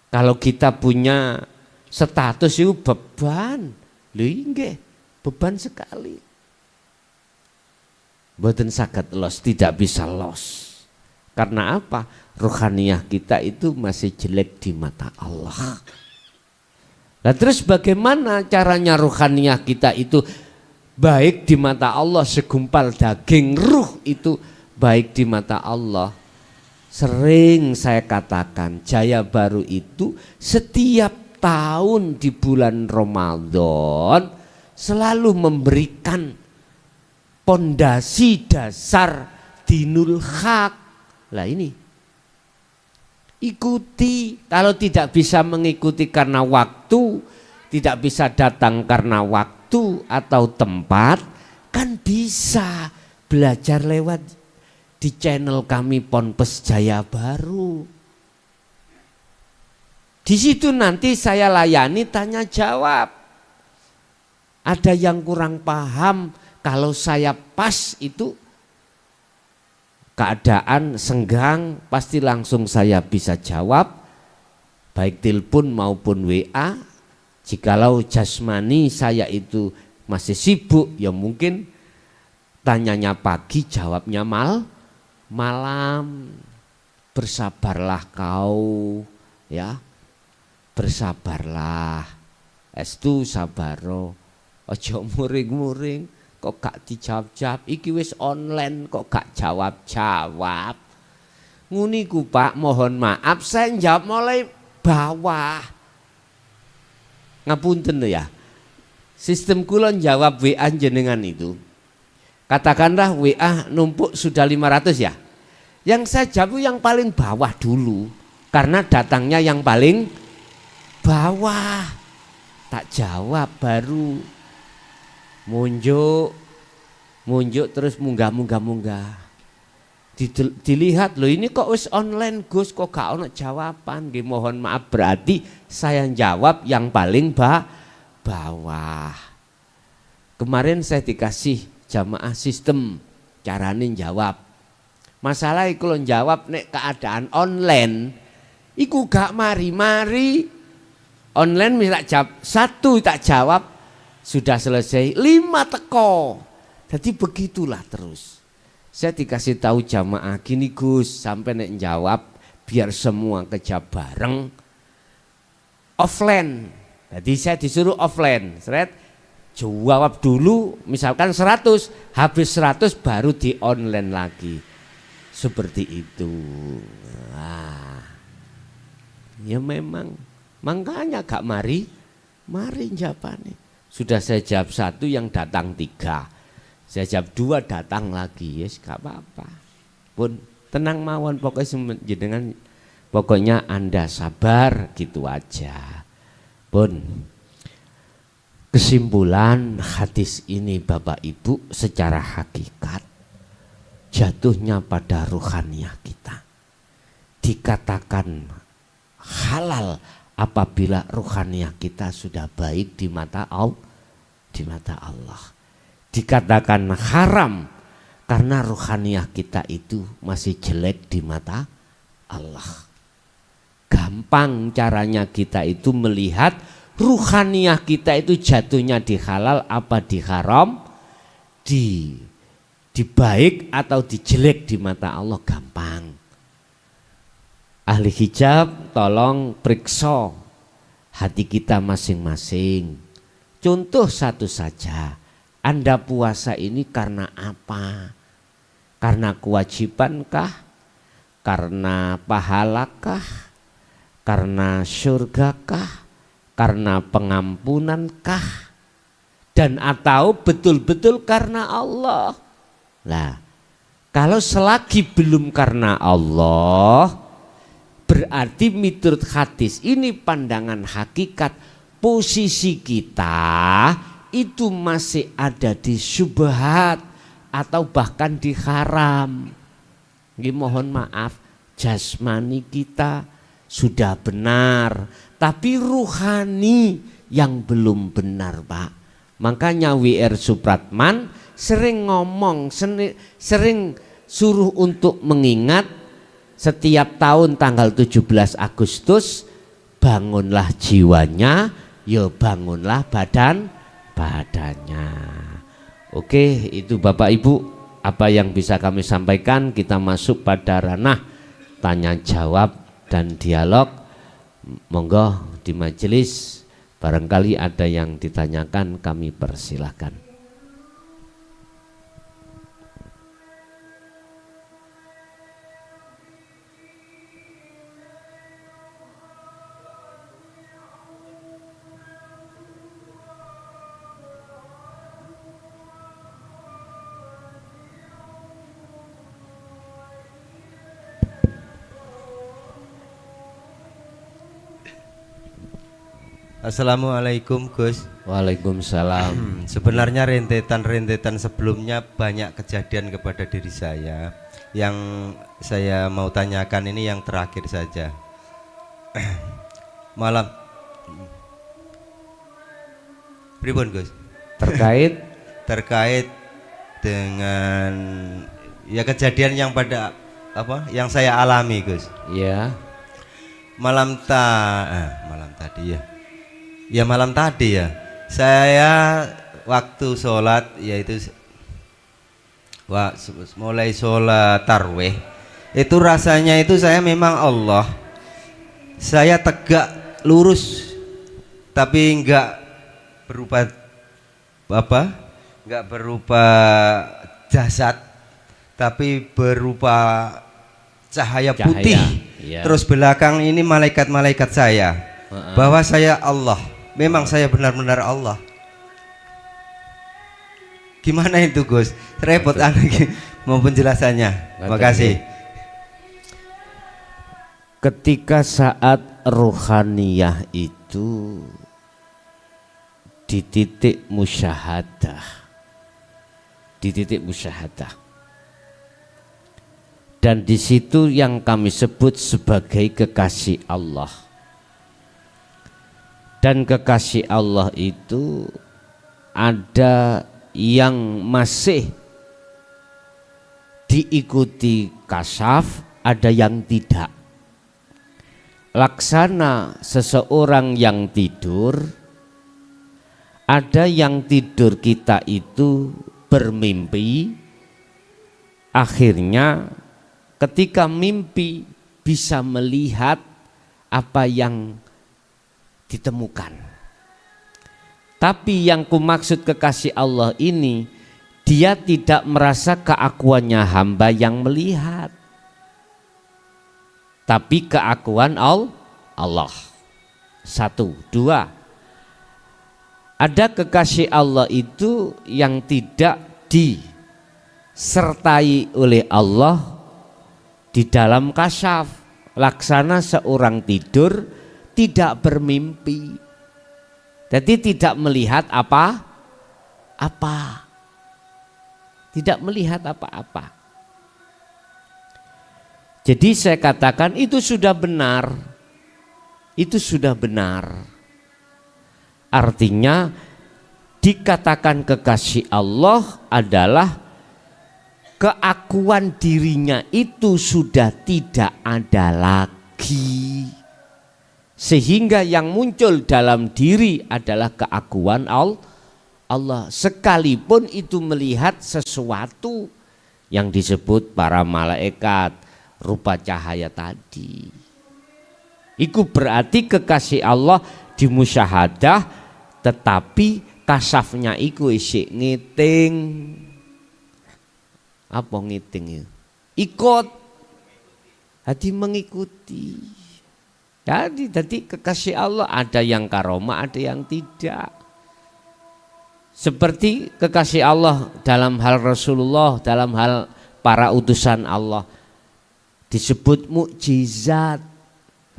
Kalau kita punya status itu beban. Lho nggih, beban sekali. Mboten saged los, tidak bisa los. Karena apa? Ruhaniyah kita itu masih jelek di mata Allah. Nah terus bagaimana caranya ruhaniyah kita itu baik di mata Allah, segumpal daging ruh itu baik di mata Allah. Sering saya katakan Jaya Baru itu setiap tahun di bulan Ramadan selalu memberikan pondasi dasar dinul haq. Lah ini ikuti, kalau tidak bisa mengikuti karena waktu, tidak bisa datang karena waktu atau tempat, kan bisa belajar lewat di channel kami Ponpes Jaya Baru. Di situ nanti saya layani tanya jawab. Ada yang kurang paham, kalau saya pas itu keadaan senggang pasti langsung saya bisa jawab, baik telepon maupun WA. Jikalau jasmani saya itu masih sibuk, ya mungkin tanyanya pagi jawabnya malam. Bersabarlah kau, ya bersabarlah. Estu sabaro. Aja muring-muring kok gak dijawab-jawab. Iki wis online kok gak jawab-jawab. Nguniku Pak, mohon maaf saya jawab mulai bawah. Ngapunten lho ya. Sistem kula jawab WA jenengan itu. Katakanlah WA numpuk sudah 500 ya. Yang saya jawab yang paling bawah dulu. Karena datangnya yang paling bawah. Tak jawab baru munjuk terus munggah. Dilihat loh ini kok wis online Gus kok gak ono jawaban. Mohon maaf berarti saya jawab yang paling bawah. Kemarin saya dikasih jamaah sistem carane jawab. Masalah iku lo jawab nek keadaan online iku gak mari-mari. Online misal jawab 1 tak jawab sudah selesai 5 teko. Jadi begitulah terus. Saya dikasih tahu jamaah gini Gus, sampai nek jawab biar semua kejawab bareng offline. Jadi saya disuruh offline. Seret jawab dulu misalkan 100, habis 100 baru di online lagi. Seperti itu. Nah, ya memang makanya gak mari jawabannya. Sudah saya jawab 1 yang datang 3. Saya jawab 2 datang lagi, yes gak apa-apa. Pun tenang mawon pokoknya jenengan pokoknya Anda sabar gitu aja. Pun kesimpulan hadis ini Bapak Ibu secara hakikat jatuhnya pada ruhaniyah kita. Dikatakan halal apabila ruhaniyah kita sudah baik di mata Allah. Dikatakan haram karena ruhaniyah kita itu masih jelek di mata Allah. Gampang caranya kita itu melihat ruhaniyah kita itu jatuhnya di halal apa di haram, di baik atau di jelek di mata Allah, gampang. Ahli hijab tolong periksa hati kita masing-masing. Contoh satu saja. Anda puasa ini karena apa? Karena kewajibankah? Karena pahalakah? Karena surgakah? Karena pengampunankah? Dan atau betul-betul karena Allah? Nah, kalau selagi belum karena Allah, berarti menurut hadis ini pandangan hakikat posisi kita itu masih ada di syubhat atau bahkan di haram. Mohon maaf, jasmani kita sudah benar, tapi ruhani yang belum benar Pak. Makanya W.R. Supratman sering ngomong, sering suruh untuk mengingat setiap tahun tanggal 17 Agustus bangunlah jiwanya, ya bangunlah badannya. Oke, itu Bapak Ibu apa yang bisa kami sampaikan. Kita masuk pada ranah tanya jawab dan dialog. Monggo di majelis barangkali ada yang ditanyakan, kami persilahkan. Assalamualaikum Gus. Waalaikumsalam. Sebenarnya rentetan sebelumnya banyak kejadian kepada diri saya. Yang saya mau tanyakan ini yang terakhir saja. Malam pripun Gus? Terkait dengan ya kejadian yang pada apa yang saya alami Gus. Ya. Malam tadi ya. Saya waktu sholat yaitu mulai sholat tarwih itu rasanya itu saya memang Allah. Saya tegak lurus tapi enggak berupa apa? Enggak berupa jasad, tapi berupa cahaya putih. Ya. Terus belakang ini malaikat-malaikat saya. Bahwa saya Allah. Memang saya benar-benar Allah. Gimana itu Gus? Repot anak mau penjelasannya. Terima kasih. Ketika saat ruhaniyah itu di titik musyahadah, dan di situ yang kami sebut sebagai kekasih Allah. Dan kekasih Allah itu ada yang masih diikuti kasyaf, ada yang tidak. Laksana seseorang yang tidur, ada yang tidur kita itu bermimpi, akhirnya ketika mimpi bisa melihat apa yang ditemukan. Tapi yang kumaksud kekasih Allah ini, dia tidak merasa keakuannya hamba yang melihat, tapi keakuan Allah. Satu, dua. Ada kekasih Allah itu yang tidak disertai oleh Allah di dalam kasyaf. Laksana seorang tidur tidak bermimpi, jadi tidak melihat apa-apa, tidak melihat apa-apa. Jadi saya katakan itu sudah benar. Itu sudah benar. Artinya dikatakan kekasih Allah adalah keakuan dirinya itu sudah tidak ada lagi. Sehingga yang muncul dalam diri adalah keakuan Allah. Sekalipun itu melihat sesuatu yang disebut para malaikat, rupa cahaya tadi. Iku berarti kekasih Allah di musyahadah, tetapi kasafnya iku isik ngiting. Apa ngiting? Ikut. Hati mengikuti. Jadi kekasih Allah ada yang karomah, ada yang tidak. Seperti kekasih Allah dalam hal Rasulullah, dalam hal para utusan Allah, disebut mukjizat.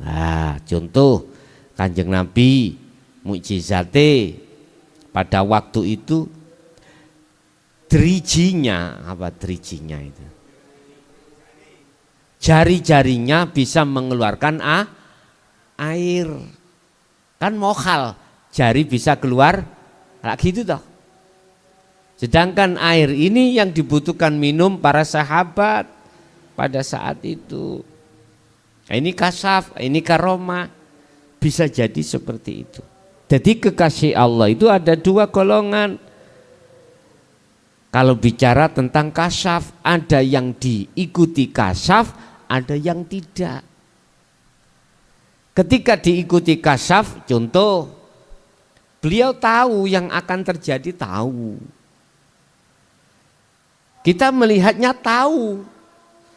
Nah, contoh Kanjeng Nabi, mukjizate pada waktu itu drijinya, apa drijinya itu? Jari-jarinya bisa mengeluarkan air. Kan mokhal, jari bisa keluar lagi gitu toh. Sedangkan air ini yang dibutuhkan minum para sahabat pada saat itu. Ini kasaf, ini karomah, bisa jadi seperti itu. Jadi kekasih Allah itu ada dua golongan. Kalau bicara tentang kasaf, ada yang diikuti kasaf, ada yang tidak. Ketika diikuti kasaf, contoh, beliau tahu yang akan terjadi, tahu. Kita melihatnya tahu.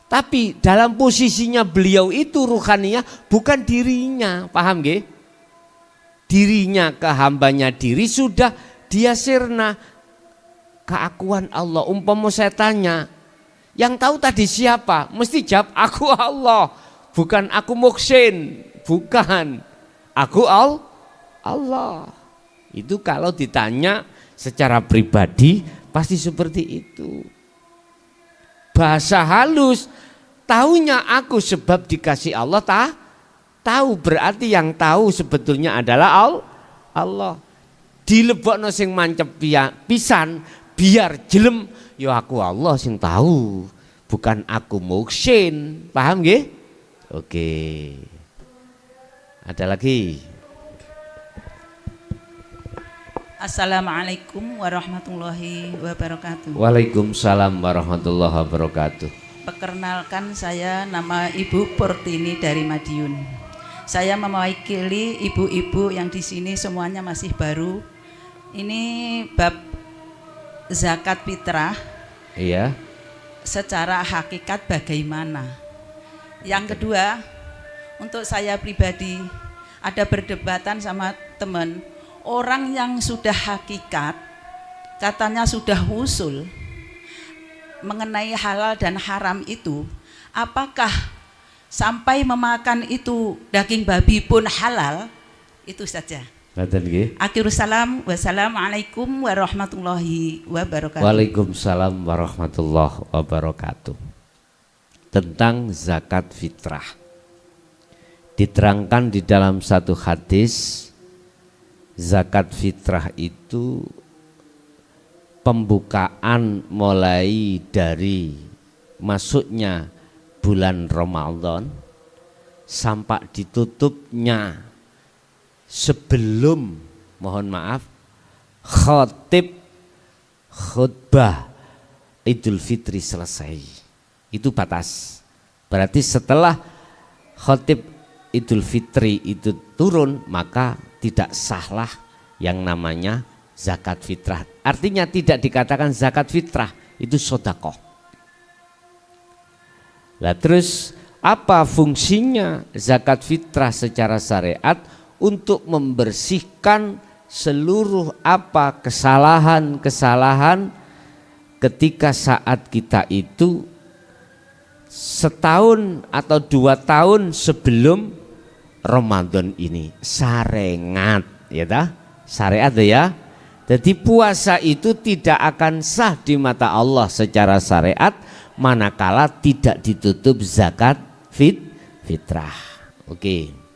Tapi dalam posisinya beliau itu ruhaniyah, bukan dirinya, paham nggih? Dirinya ke hambanya diri sudah dia sirna. Keakuan Allah. Umpama saya tanya, yang tahu tadi siapa? Mesti jawab aku Allah, bukan aku Muksin, bukan. Aku Allah. Itu kalau ditanya secara pribadi pasti seperti itu. Bahasa halus, taunya aku sebab dikasih Allah, tahu berarti yang tahu sebetulnya adalah Allah. Dilebokno sing mancep pisan biar jelem, ya aku Allah sing tahu, bukan aku Muksin. Paham nggih? Oke. Ada lagi? Assalamualaikum warahmatullahi wabarakatuh. Waalaikumsalam warahmatullahi wabarakatuh. Perkenalkan, saya nama Ibu Portini dari Madiun. Saya mewakili ibu-ibu yang di sini semuanya masih baru Ini bab zakat fitrah. Iya. Secara hakikat bagaimana? Yang kedua, untuk saya pribadi ada perdebatan sama teman, orang yang sudah hakikat katanya sudah wusul mengenai halal dan haram itu, apakah sampai memakan itu daging babi pun halal? Itu saja. Akhirus salam, wassalamualaikum warahmatullahi wabarakatuh. Waalaikumsalam warahmatullahi wabarakatuh. Tentang zakat fitrah diterangkan di dalam satu hadis, zakat fitrah itu pembukaan mulai dari masuknya bulan Ramadan sampai ditutupnya sebelum, mohon maaf, khutbah Idul Fitri selesai. Itu batas. Berarti setelah khutbah Idul Fitri itu turun, maka tidak sahlah yang namanya zakat fitrah. Artinya tidak dikatakan zakat fitrah, itu sedekah. Lah terus apa fungsinya zakat fitrah secara syariat? Untuk membersihkan seluruh apa kesalahan-kesalahan ketika saat kita itu setahun atau 2 tahun sebelum Ramadan ini. Sarengat, ya dah? Syariat ya. Jadi puasa itu tidak akan sah di mata Allah secara syariat manakala tidak ditutup zakat fitrah. Oke.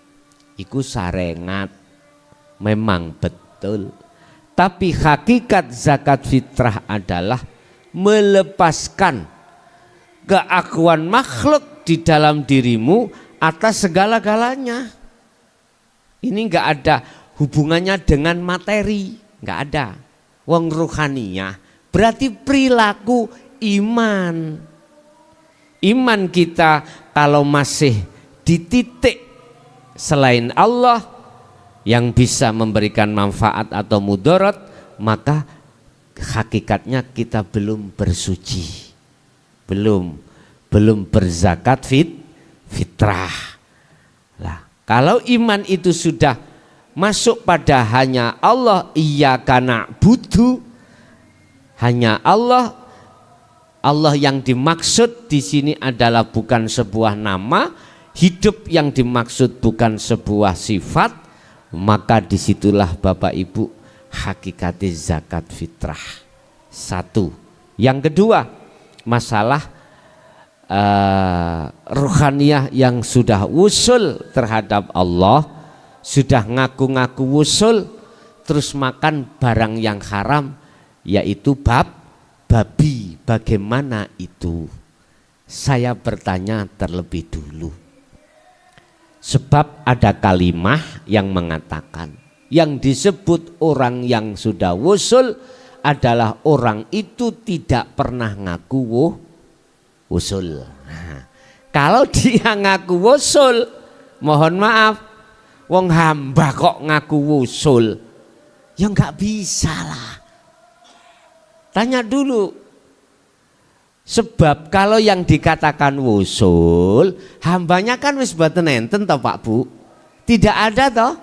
Iku sarengat, memang betul. Tapi hakikat zakat fitrah adalah melepaskan keakuan makhluk di dalam dirimu atas segala-galanya. Ini enggak ada hubungannya dengan materi, enggak ada. Wong ruhaniyah berarti perilaku iman. Iman kita kalau masih di titik selain Allah yang bisa memberikan manfaat atau mudarat, maka hakikatnya kita belum bersuci, belum berzakat fitrah. Lah, kalau iman itu sudah masuk pada hanya Allah, iyyaka na'budu, hanya Allah yang dimaksud di sini adalah bukan sebuah nama. Hidup yang dimaksud bukan sebuah sifat, maka disitulah Bapak Ibu hakikatnya zakat fitrah. Satu. Yang kedua, masalah ruhaniyah yang sudah wusul terhadap Allah, sudah ngaku-ngaku wusul, terus makan barang yang haram, yaitu babi. Bagaimana itu? Saya bertanya terlebih dulu. Sebab ada kalimah yang mengatakan yang disebut orang yang sudah wusul adalah orang itu tidak pernah ngaku wusul. Nah, kalau dia ngaku wusul, mohon maaf, wong hamba kok ngaku wusul, ya nggak bisa lah. Tanya dulu. Sebab kalau yang dikatakan wusul, hambanya kan wis boten enten toh Pak Bu. Tidak ada toh?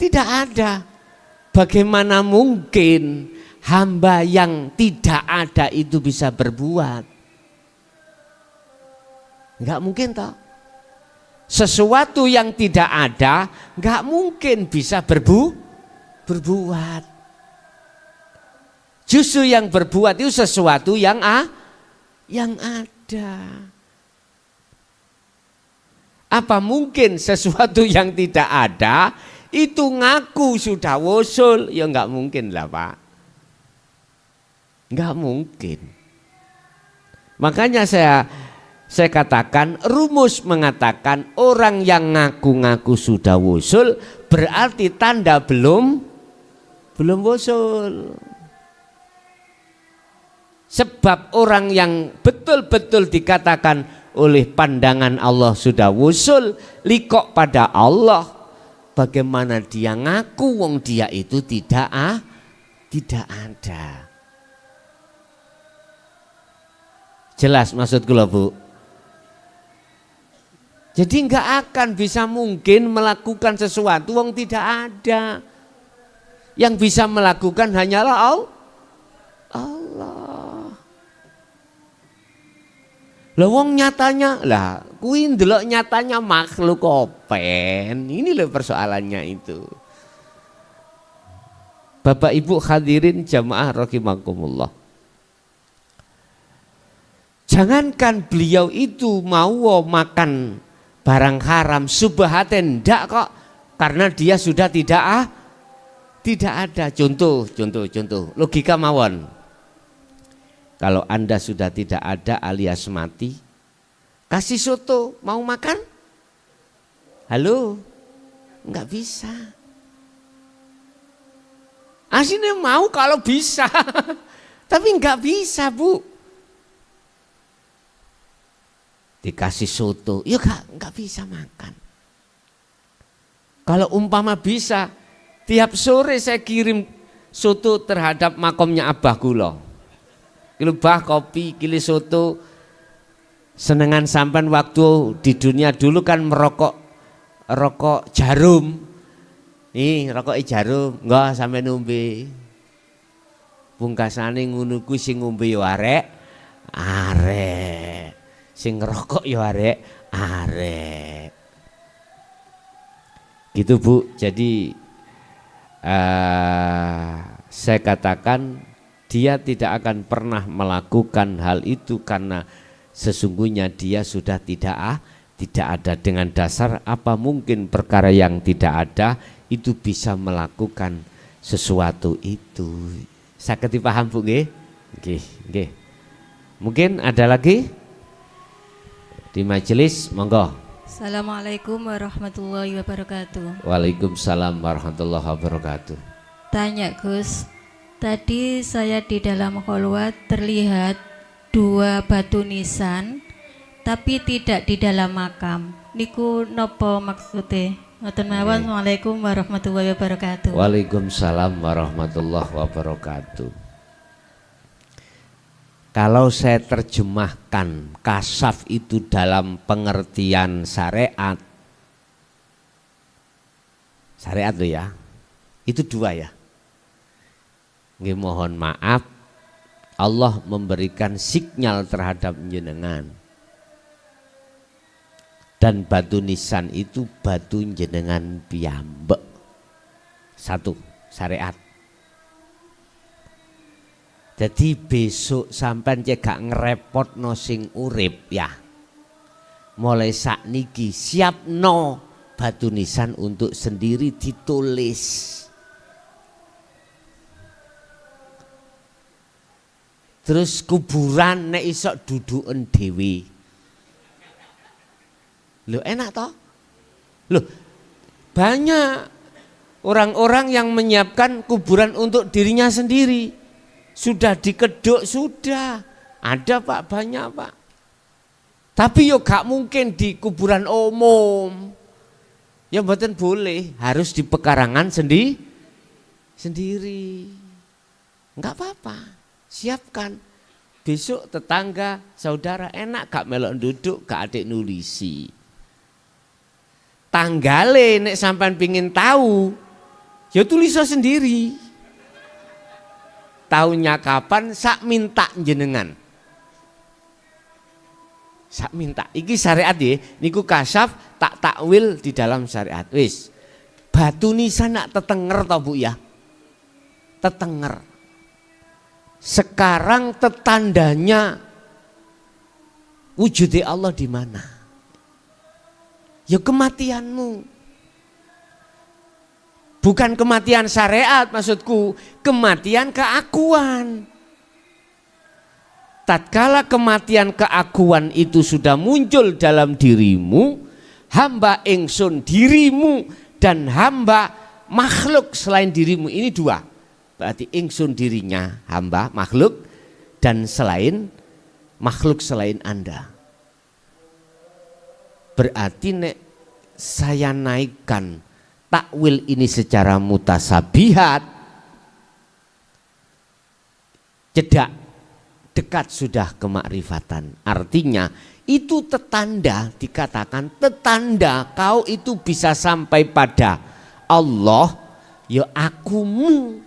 Tidak ada. Bagaimana mungkin hamba yang tidak ada itu bisa berbuat? Enggak mungkin toh. Sesuatu yang tidak ada enggak mungkin bisa berbuat. Justru yang berbuat itu sesuatu yang ada. Apa mungkin sesuatu yang tidak ada itu ngaku sudah wusul? Ya enggak mungkin lah Pak. Enggak mungkin. Makanya saya katakan, rumus mengatakan orang yang ngaku-ngaku sudah wusul berarti tanda belum wusul. Sebab orang yang betul-betul dikatakan oleh pandangan Allah sudah wusul, likok pada Allah, bagaimana dia ngaku wong dia itu tidak tidak ada. Jelas maksud kula, Bu? Jadi enggak akan bisa mungkin melakukan sesuatu wong tidak ada. Yang bisa melakukan hanyalah Allah. Lah wong nyatanya, lah kuwi ndelok nyatanya makhluk open. Ini loh persoalannya itu. Bapak Ibu hadirin jamaah rahimakumullah. Jangankan beliau itu mau makan barang haram subhaten ndak kok, karena dia sudah tidak ada. Contoh logika mawon. Kalau Anda sudah tidak ada alias mati, kasih soto mau makan? Halo? Enggak bisa. Aslinya mau kalau bisa. Tapi enggak bisa, Bu. Dikasih soto, ya enggak bisa makan. Kalau umpama bisa, tiap sore saya kirim soto terhadap makomnya Abah kula. Kilo bah kopi, kilo soto. Senengan sampan waktu di dunia dulu kan rokok jarum. Nih rokok jarum, enggak sampai numbe. Pungkasane ngono kuwi sing ngombe yo arek. Sing ngerokok ya arek. Gitu Bu. Jadi saya katakan dia tidak akan pernah melakukan hal itu karena sesungguhnya dia sudah tidak ada. Dengan dasar apa mungkin perkara yang tidak ada itu bisa melakukan sesuatu itu. Saged dipaham Bu nggih? Nggih. Mungkin ada lagi? Di majelis, monggo. Assalamualaikum warahmatullahi wabarakatuh. Waalaikumsalam warahmatullahi wabarakatuh. Tanya Gus, tadi saya di dalam kholwat terlihat 2 batu nisan, tapi tidak di dalam makam. Niku nopo maksudnya? Ngoten mawon. Assalamualaikum warahmatullahi wabarakatuh. Waalaikumsalam warahmatullahi wabarakatuh. Kalau saya terjemahkan kasaf itu dalam pengertian syariat tuh ya, itu 2 ya. Nggih mohon maaf, Allah memberikan signal terhadap jenengan. Dan batu nisan itu batu jenengan piyambek. 1 syariat. Jadi besok sampean gak ngerepotno sing urip ya. Mulai sakniki siapno batu nisan untuk sendiri ditulis. Terus kuburan nek isok duduken dhewe. Loh enak toh? Loh banyak orang-orang yang menyiapkan kuburan untuk dirinya sendiri. Sudah dikeduk, sudah ada Pak, banyak Pak. Tapi yo gak mungkin di kuburan umum. Ya mboten boleh, harus di pekarangan sendiri. Enggak apa-apa, siapkan. Besok tetangga, saudara enak gak melok duduk, gak adik nulisi. Tanggale nek sampean pingin tahu, ya tulis sendiri. Tahunnya kapan sak minta jenengan. Sak minta. Iki syariat ya, niku kasaf tak takwil di dalam syariat. Wis. Batu nisan nak tetenger toh Bu ya. Tetenger. Sekarang tetandanya wujudnya Allah di mana? Ya kematianmu. Bukan kematian syariat maksudku, kematian keakuan. Tatkala kematian keakuan itu sudah muncul dalam dirimu, hamba ingsun dirimu dan hamba makhluk selain dirimu, ini 2. Berarti ingsun dirinya hamba makhluk dan selain makhluk selain Anda. Berarti nek saya naikkan takwil ini secara mutasabihat, cedak, dekat sudah kemakrifatan. Artinya itu tetanda, dikatakan tetanda kau itu bisa sampai pada Allah, ya akumu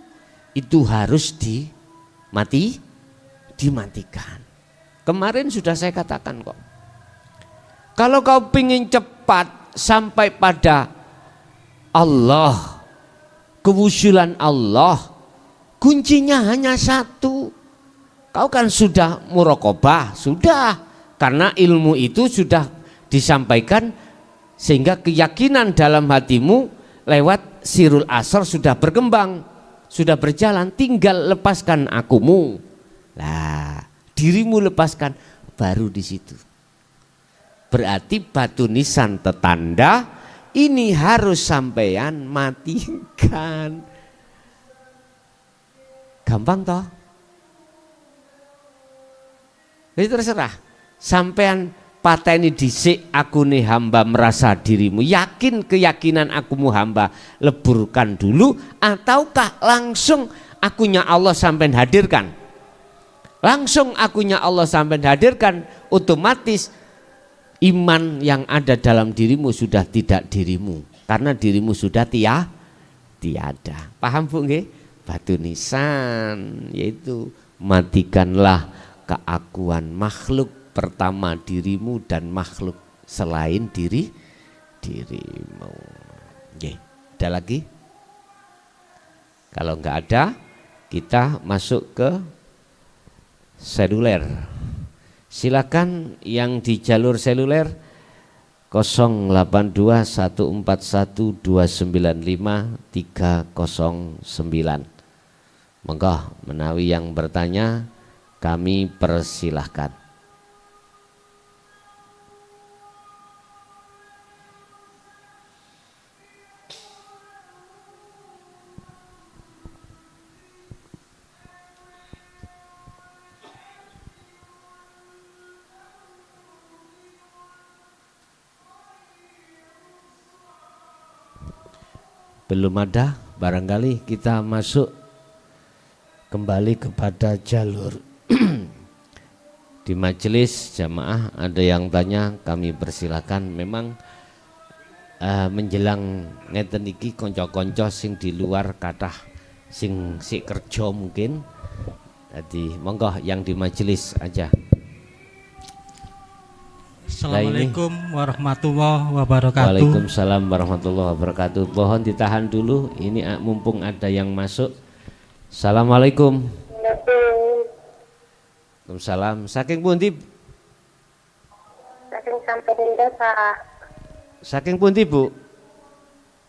itu harus dimatikan. Kemarin sudah saya katakan kok. Kalau kau ingin cepat sampai pada Allah, kewujudan Allah, kuncinya hanya satu. Kau kan sudah muraqabah, sudah. Karena ilmu itu sudah disampaikan sehingga keyakinan dalam hatimu lewat sirul asar sudah berkembang, sudah berjalan, tinggal lepaskan akumu. Lah, dirimu lepaskan, baru di situ. Berarti batu nisan tetanda ini harus sampean matikan. Gampang toh? Jadi terserah. Sampean pateni dhisik aku nih hamba merasa dirimu, yakin keyakinan akumu hamba, leburkan dulu, ataukah langsung akunya Allah sampean hadirkan. Langsung akunya Allah sampean hadirkan, otomatis iman yang ada dalam dirimu sudah tidak dirimu, karena dirimu sudah tiada. Paham Bu nggih? Batu nisan yaitu matikanlah keakuan makhluk pertama dirimu dan makhluk selain dirimu. Nggih, ada lagi? Kalau enggak ada, kita masuk ke seluler. Silakan yang di jalur seluler 082141295309. Monggo menawi yang bertanya kami persilahkan. Belum ada, barangkali kita masuk kembali kepada jalur di majelis jamaah. Ada yang tanya, kami persilakan. Memang menjelang ngeten iki konco-konco sing di luar kathah sing sik kerja mungkin. Jadi monggo yang di majelis aja. Assalamualaikum warahmatullahi wabarakatuh. Waalaikumsalam warahmatullahi wabarakatuh. Mohon ditahan dulu, ini mumpung ada yang masuk. Assalamualaikum. Waalaikumsalam. Saking pundi? Saking Samarinda, Pak. Saking pundi, Bu?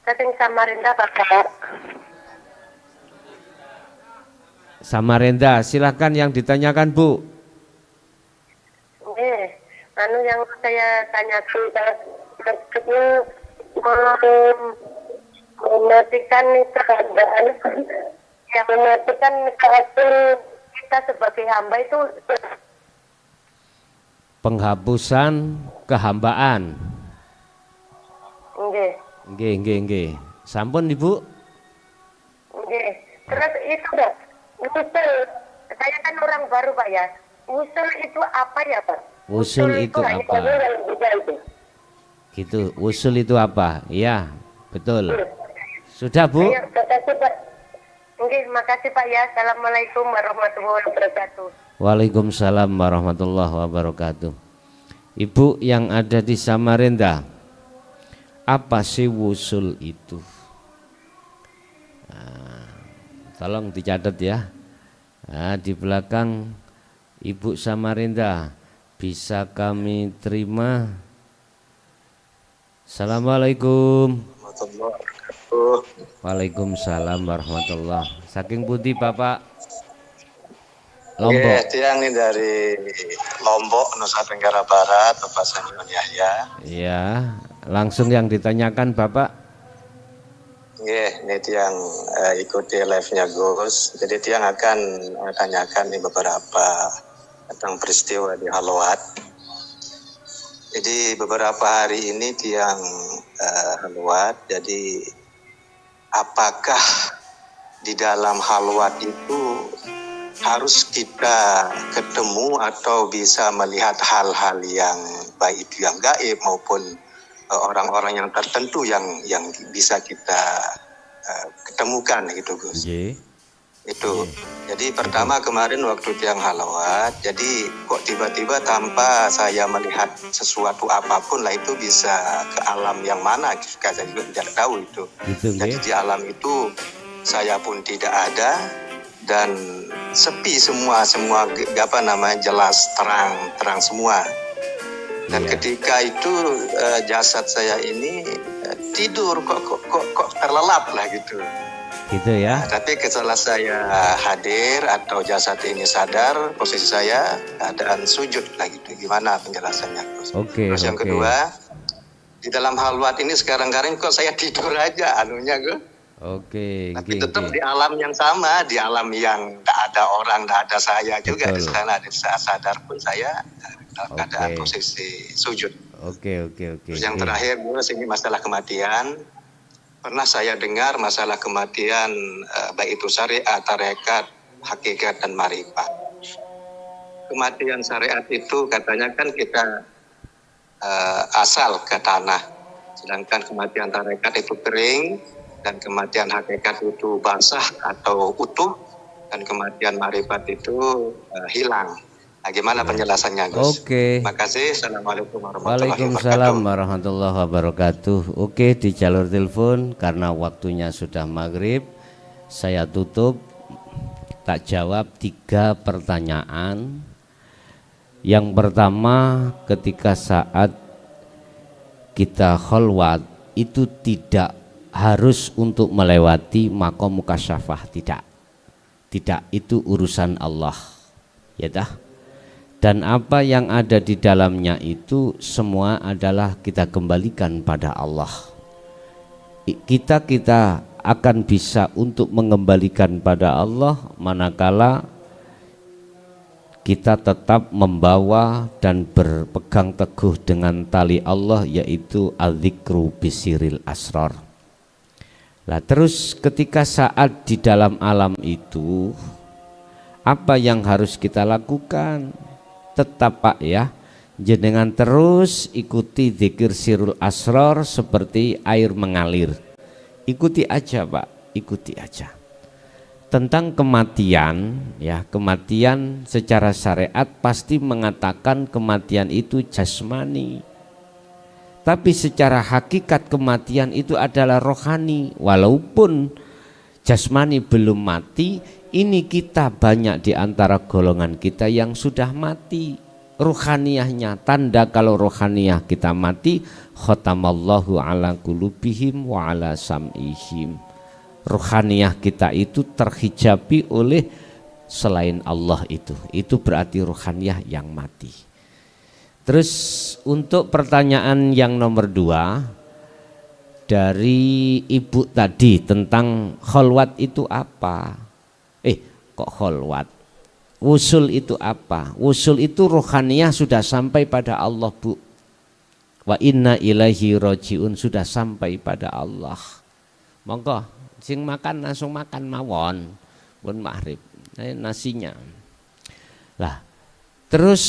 Saking Samarinda, Pak. Samarinda, silakan yang ditanyakan, Bu. Anu yang saya tanyakan maksudnya mematikan keadaan yang mematikan keadaan kita sebagai hamba itu penghapusan kehambaan. Nggih. Sampun Ibu? Nggih. Terus itu dah. Usul, saya kan orang baru Pak ya. Usul itu apa ya Pak? Usul itu apa? Gitu, usul itu apa? Iya, betul. Sudah Bu? Ayo, makasih Pak. Makasih Pak ya. Assalamualaikum warahmatullahi wabarakatuh. Waalaikumsalam warahmatullahi wabarakatuh. Ibu yang ada di Samarinda, apa sih usul itu? Tolong dicatat ya. Di belakang Ibu Samarinda, bisa kami terima? Assalamualaikum. Waalaikumsalam warahmatullahi. Saking pundi Bapak? Lombok. Tiang ini dari Lombok, Nusa Tenggara Barat, Bapak Sanjung Yahya. Iya, langsung yang ditanyakan Bapak. Ini tiang ikuti live-nya Gus. Jadi tiang akan tanyakan nih beberapa tentang peristiwa di Halwat. Jadi beberapa hari ini tiang Halwat. Jadi apakah di dalam Halwat itu harus kita ketemu atau bisa melihat hal-hal yang baik itu yang gaib maupun orang-orang yang tertentu yang bisa kita ketemukan gitu Gus. Itu. Jadi pertama kemarin waktu tiang halawat, jadi kok tiba-tiba tanpa saya melihat sesuatu apapun lah itu bisa ke alam yang mana, saya juga tidak tahu itu. Jadi di alam itu saya pun tidak ada dan sepi semua jelas terang semua. Dan ketika itu jasad saya ini tidur kok terlelap lah gitu. Gitu ya. Tapi setelah saya hadir atau jasad ini sadar, posisi saya keadaan sujud lah gitu. Gimana penjelasannya? Terus yang kedua, di dalam halwat ini sekarang-kadang kok saya tidur aja anunya Gus. Tapi tetap di alam yang sama, di alam yang tak ada orang, tak ada saya juga di sana. Di saat sadar pun saya dalam keadaan posisi sujud. Terus yang terakhir Gus, ini masalah kematian. Pernah saya dengar masalah kematian baik itu syariat, tarekat, hakikat dan marifat. Kematian syariat itu katanya kan kita asal ke tanah, sedangkan kematian tarekat itu kering dan kematian hakikat itu basah atau utuh dan kematian marifat itu hilang. Nah, gimana penjelasannya Gus? Terima kasih. Assalamualaikum warahmatullahi wabarakatuh. Waalaikumsalam warahmatullahi wabarakatuh. Di jalur telepon karena waktunya sudah maghrib, saya tutup. Tak jawab 3 pertanyaan. Yang pertama, ketika saat kita khalwat itu tidak harus untuk melewati maqam mukasyafah, tidak, itu urusan Allah, ya dah. Dan apa yang ada di dalamnya itu semua adalah kita kembalikan pada Allah. Kita akan bisa untuk mengembalikan pada Allah manakala kita tetap membawa dan berpegang teguh dengan tali Allah, yaitu al-dzikru bisiril asrar. Lah terus ketika saat di dalam alam itu, apa yang harus kita lakukan? Tetap Pak ya, jenengan terus ikuti dzikir sirul asrar seperti air mengalir. Ikuti aja Pak, ikuti aja. Tentang kematian ya, kematian secara syariat pasti mengatakan kematian itu jasmani. Tapi secara hakikat kematian itu adalah rohani. Walaupun jasmani belum mati, ini kita banyak di antara golongan kita yang sudah mati. Ruhaniyahnya, tanda kalau rohaniyah kita mati, khatamallahu ala qulubihim wa ala sam'ihim. Ruhaniyah kita itu terhijabi oleh selain Allah itu berarti ruhaniyah yang mati. Terus untuk pertanyaan yang nomor 2 dari ibu tadi tentang khalwat itu apa? Kok khalwat? Wusul itu apa? Wusul itu rohaniyah sudah sampai pada Allah Bu. Wa inna ilaihi rajiun, sudah sampai pada Allah. Monggo sing makan langsung makan mawon pun maghrib nasinya. Lah terus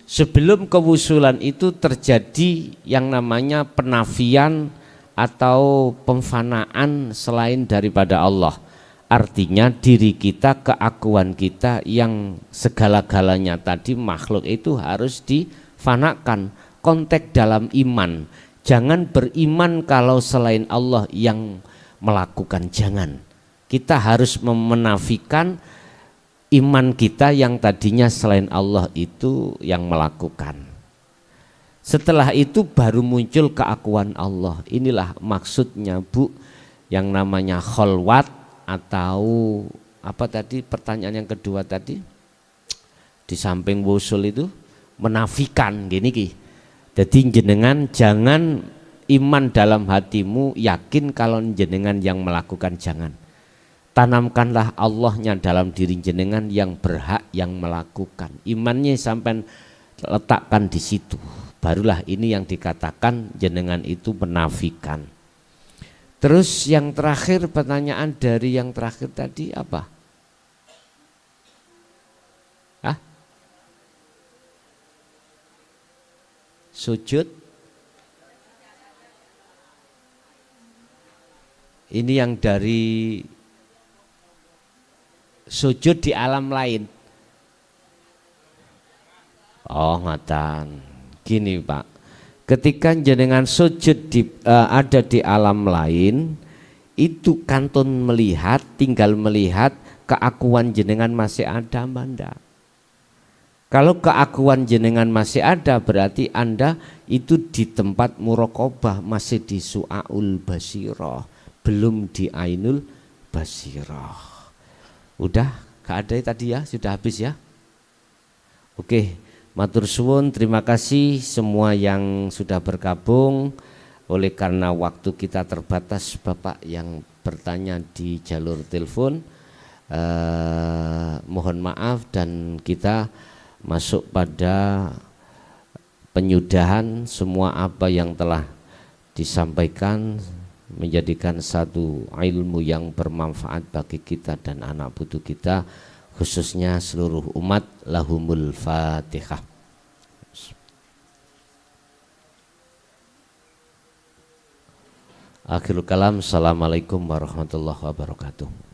sebelum kewusulan itu terjadi yang namanya penafian atau pemfanaan selain daripada Allah. Artinya diri kita, keakuan kita yang segala-galanya tadi makhluk itu harus difanakan. Konteks dalam iman, jangan beriman kalau selain Allah yang melakukan, jangan. Kita harus menafikan iman kita yang tadinya selain Allah itu yang melakukan. Setelah itu baru muncul keakuan Allah. Inilah maksudnya Bu, yang namanya khalwat atau apa tadi pertanyaan yang kedua tadi, di samping wusul itu menafikan gini ki. Jadi jenengan jangan iman dalam hatimu, yakin kalau jenengan yang melakukan, jangan. Tanamkanlah Allahnya dalam diri jenengan yang berhak yang melakukan. Imannya sampai letakkan di situ. Barulah ini yang dikatakan jenengan itu menafikan. Terus yang terakhir, pertanyaan dari yang terakhir tadi apa? sujud. Ini yang dari sujud di alam lain. Oh, ngatan. Gini, Pak. Ketika jenengan sujud ada di alam lain, itu kantun melihat, tinggal melihat keakuan jenengan masih ada Anda. Kalau keakuan jenengan masih ada, berarti Anda itu di tempat muraqabah, masih di su'aul basirah, belum di ainul basirah. Udah, gak ada tadi ya, sudah habis ya. Oke, matur suwun, terima kasih semua yang sudah bergabung. Oleh karena waktu kita terbatas, Bapak yang bertanya di jalur telepon, mohon maaf, dan kita masuk pada penyudahan semua apa yang telah disampaikan, menjadikan satu ilmu yang bermanfaat bagi kita dan anak putu kita, khususnya seluruh umat. Lahumul Fatihah. Akhirul kalam, assalamualaikum warahmatullahi wabarakatuh.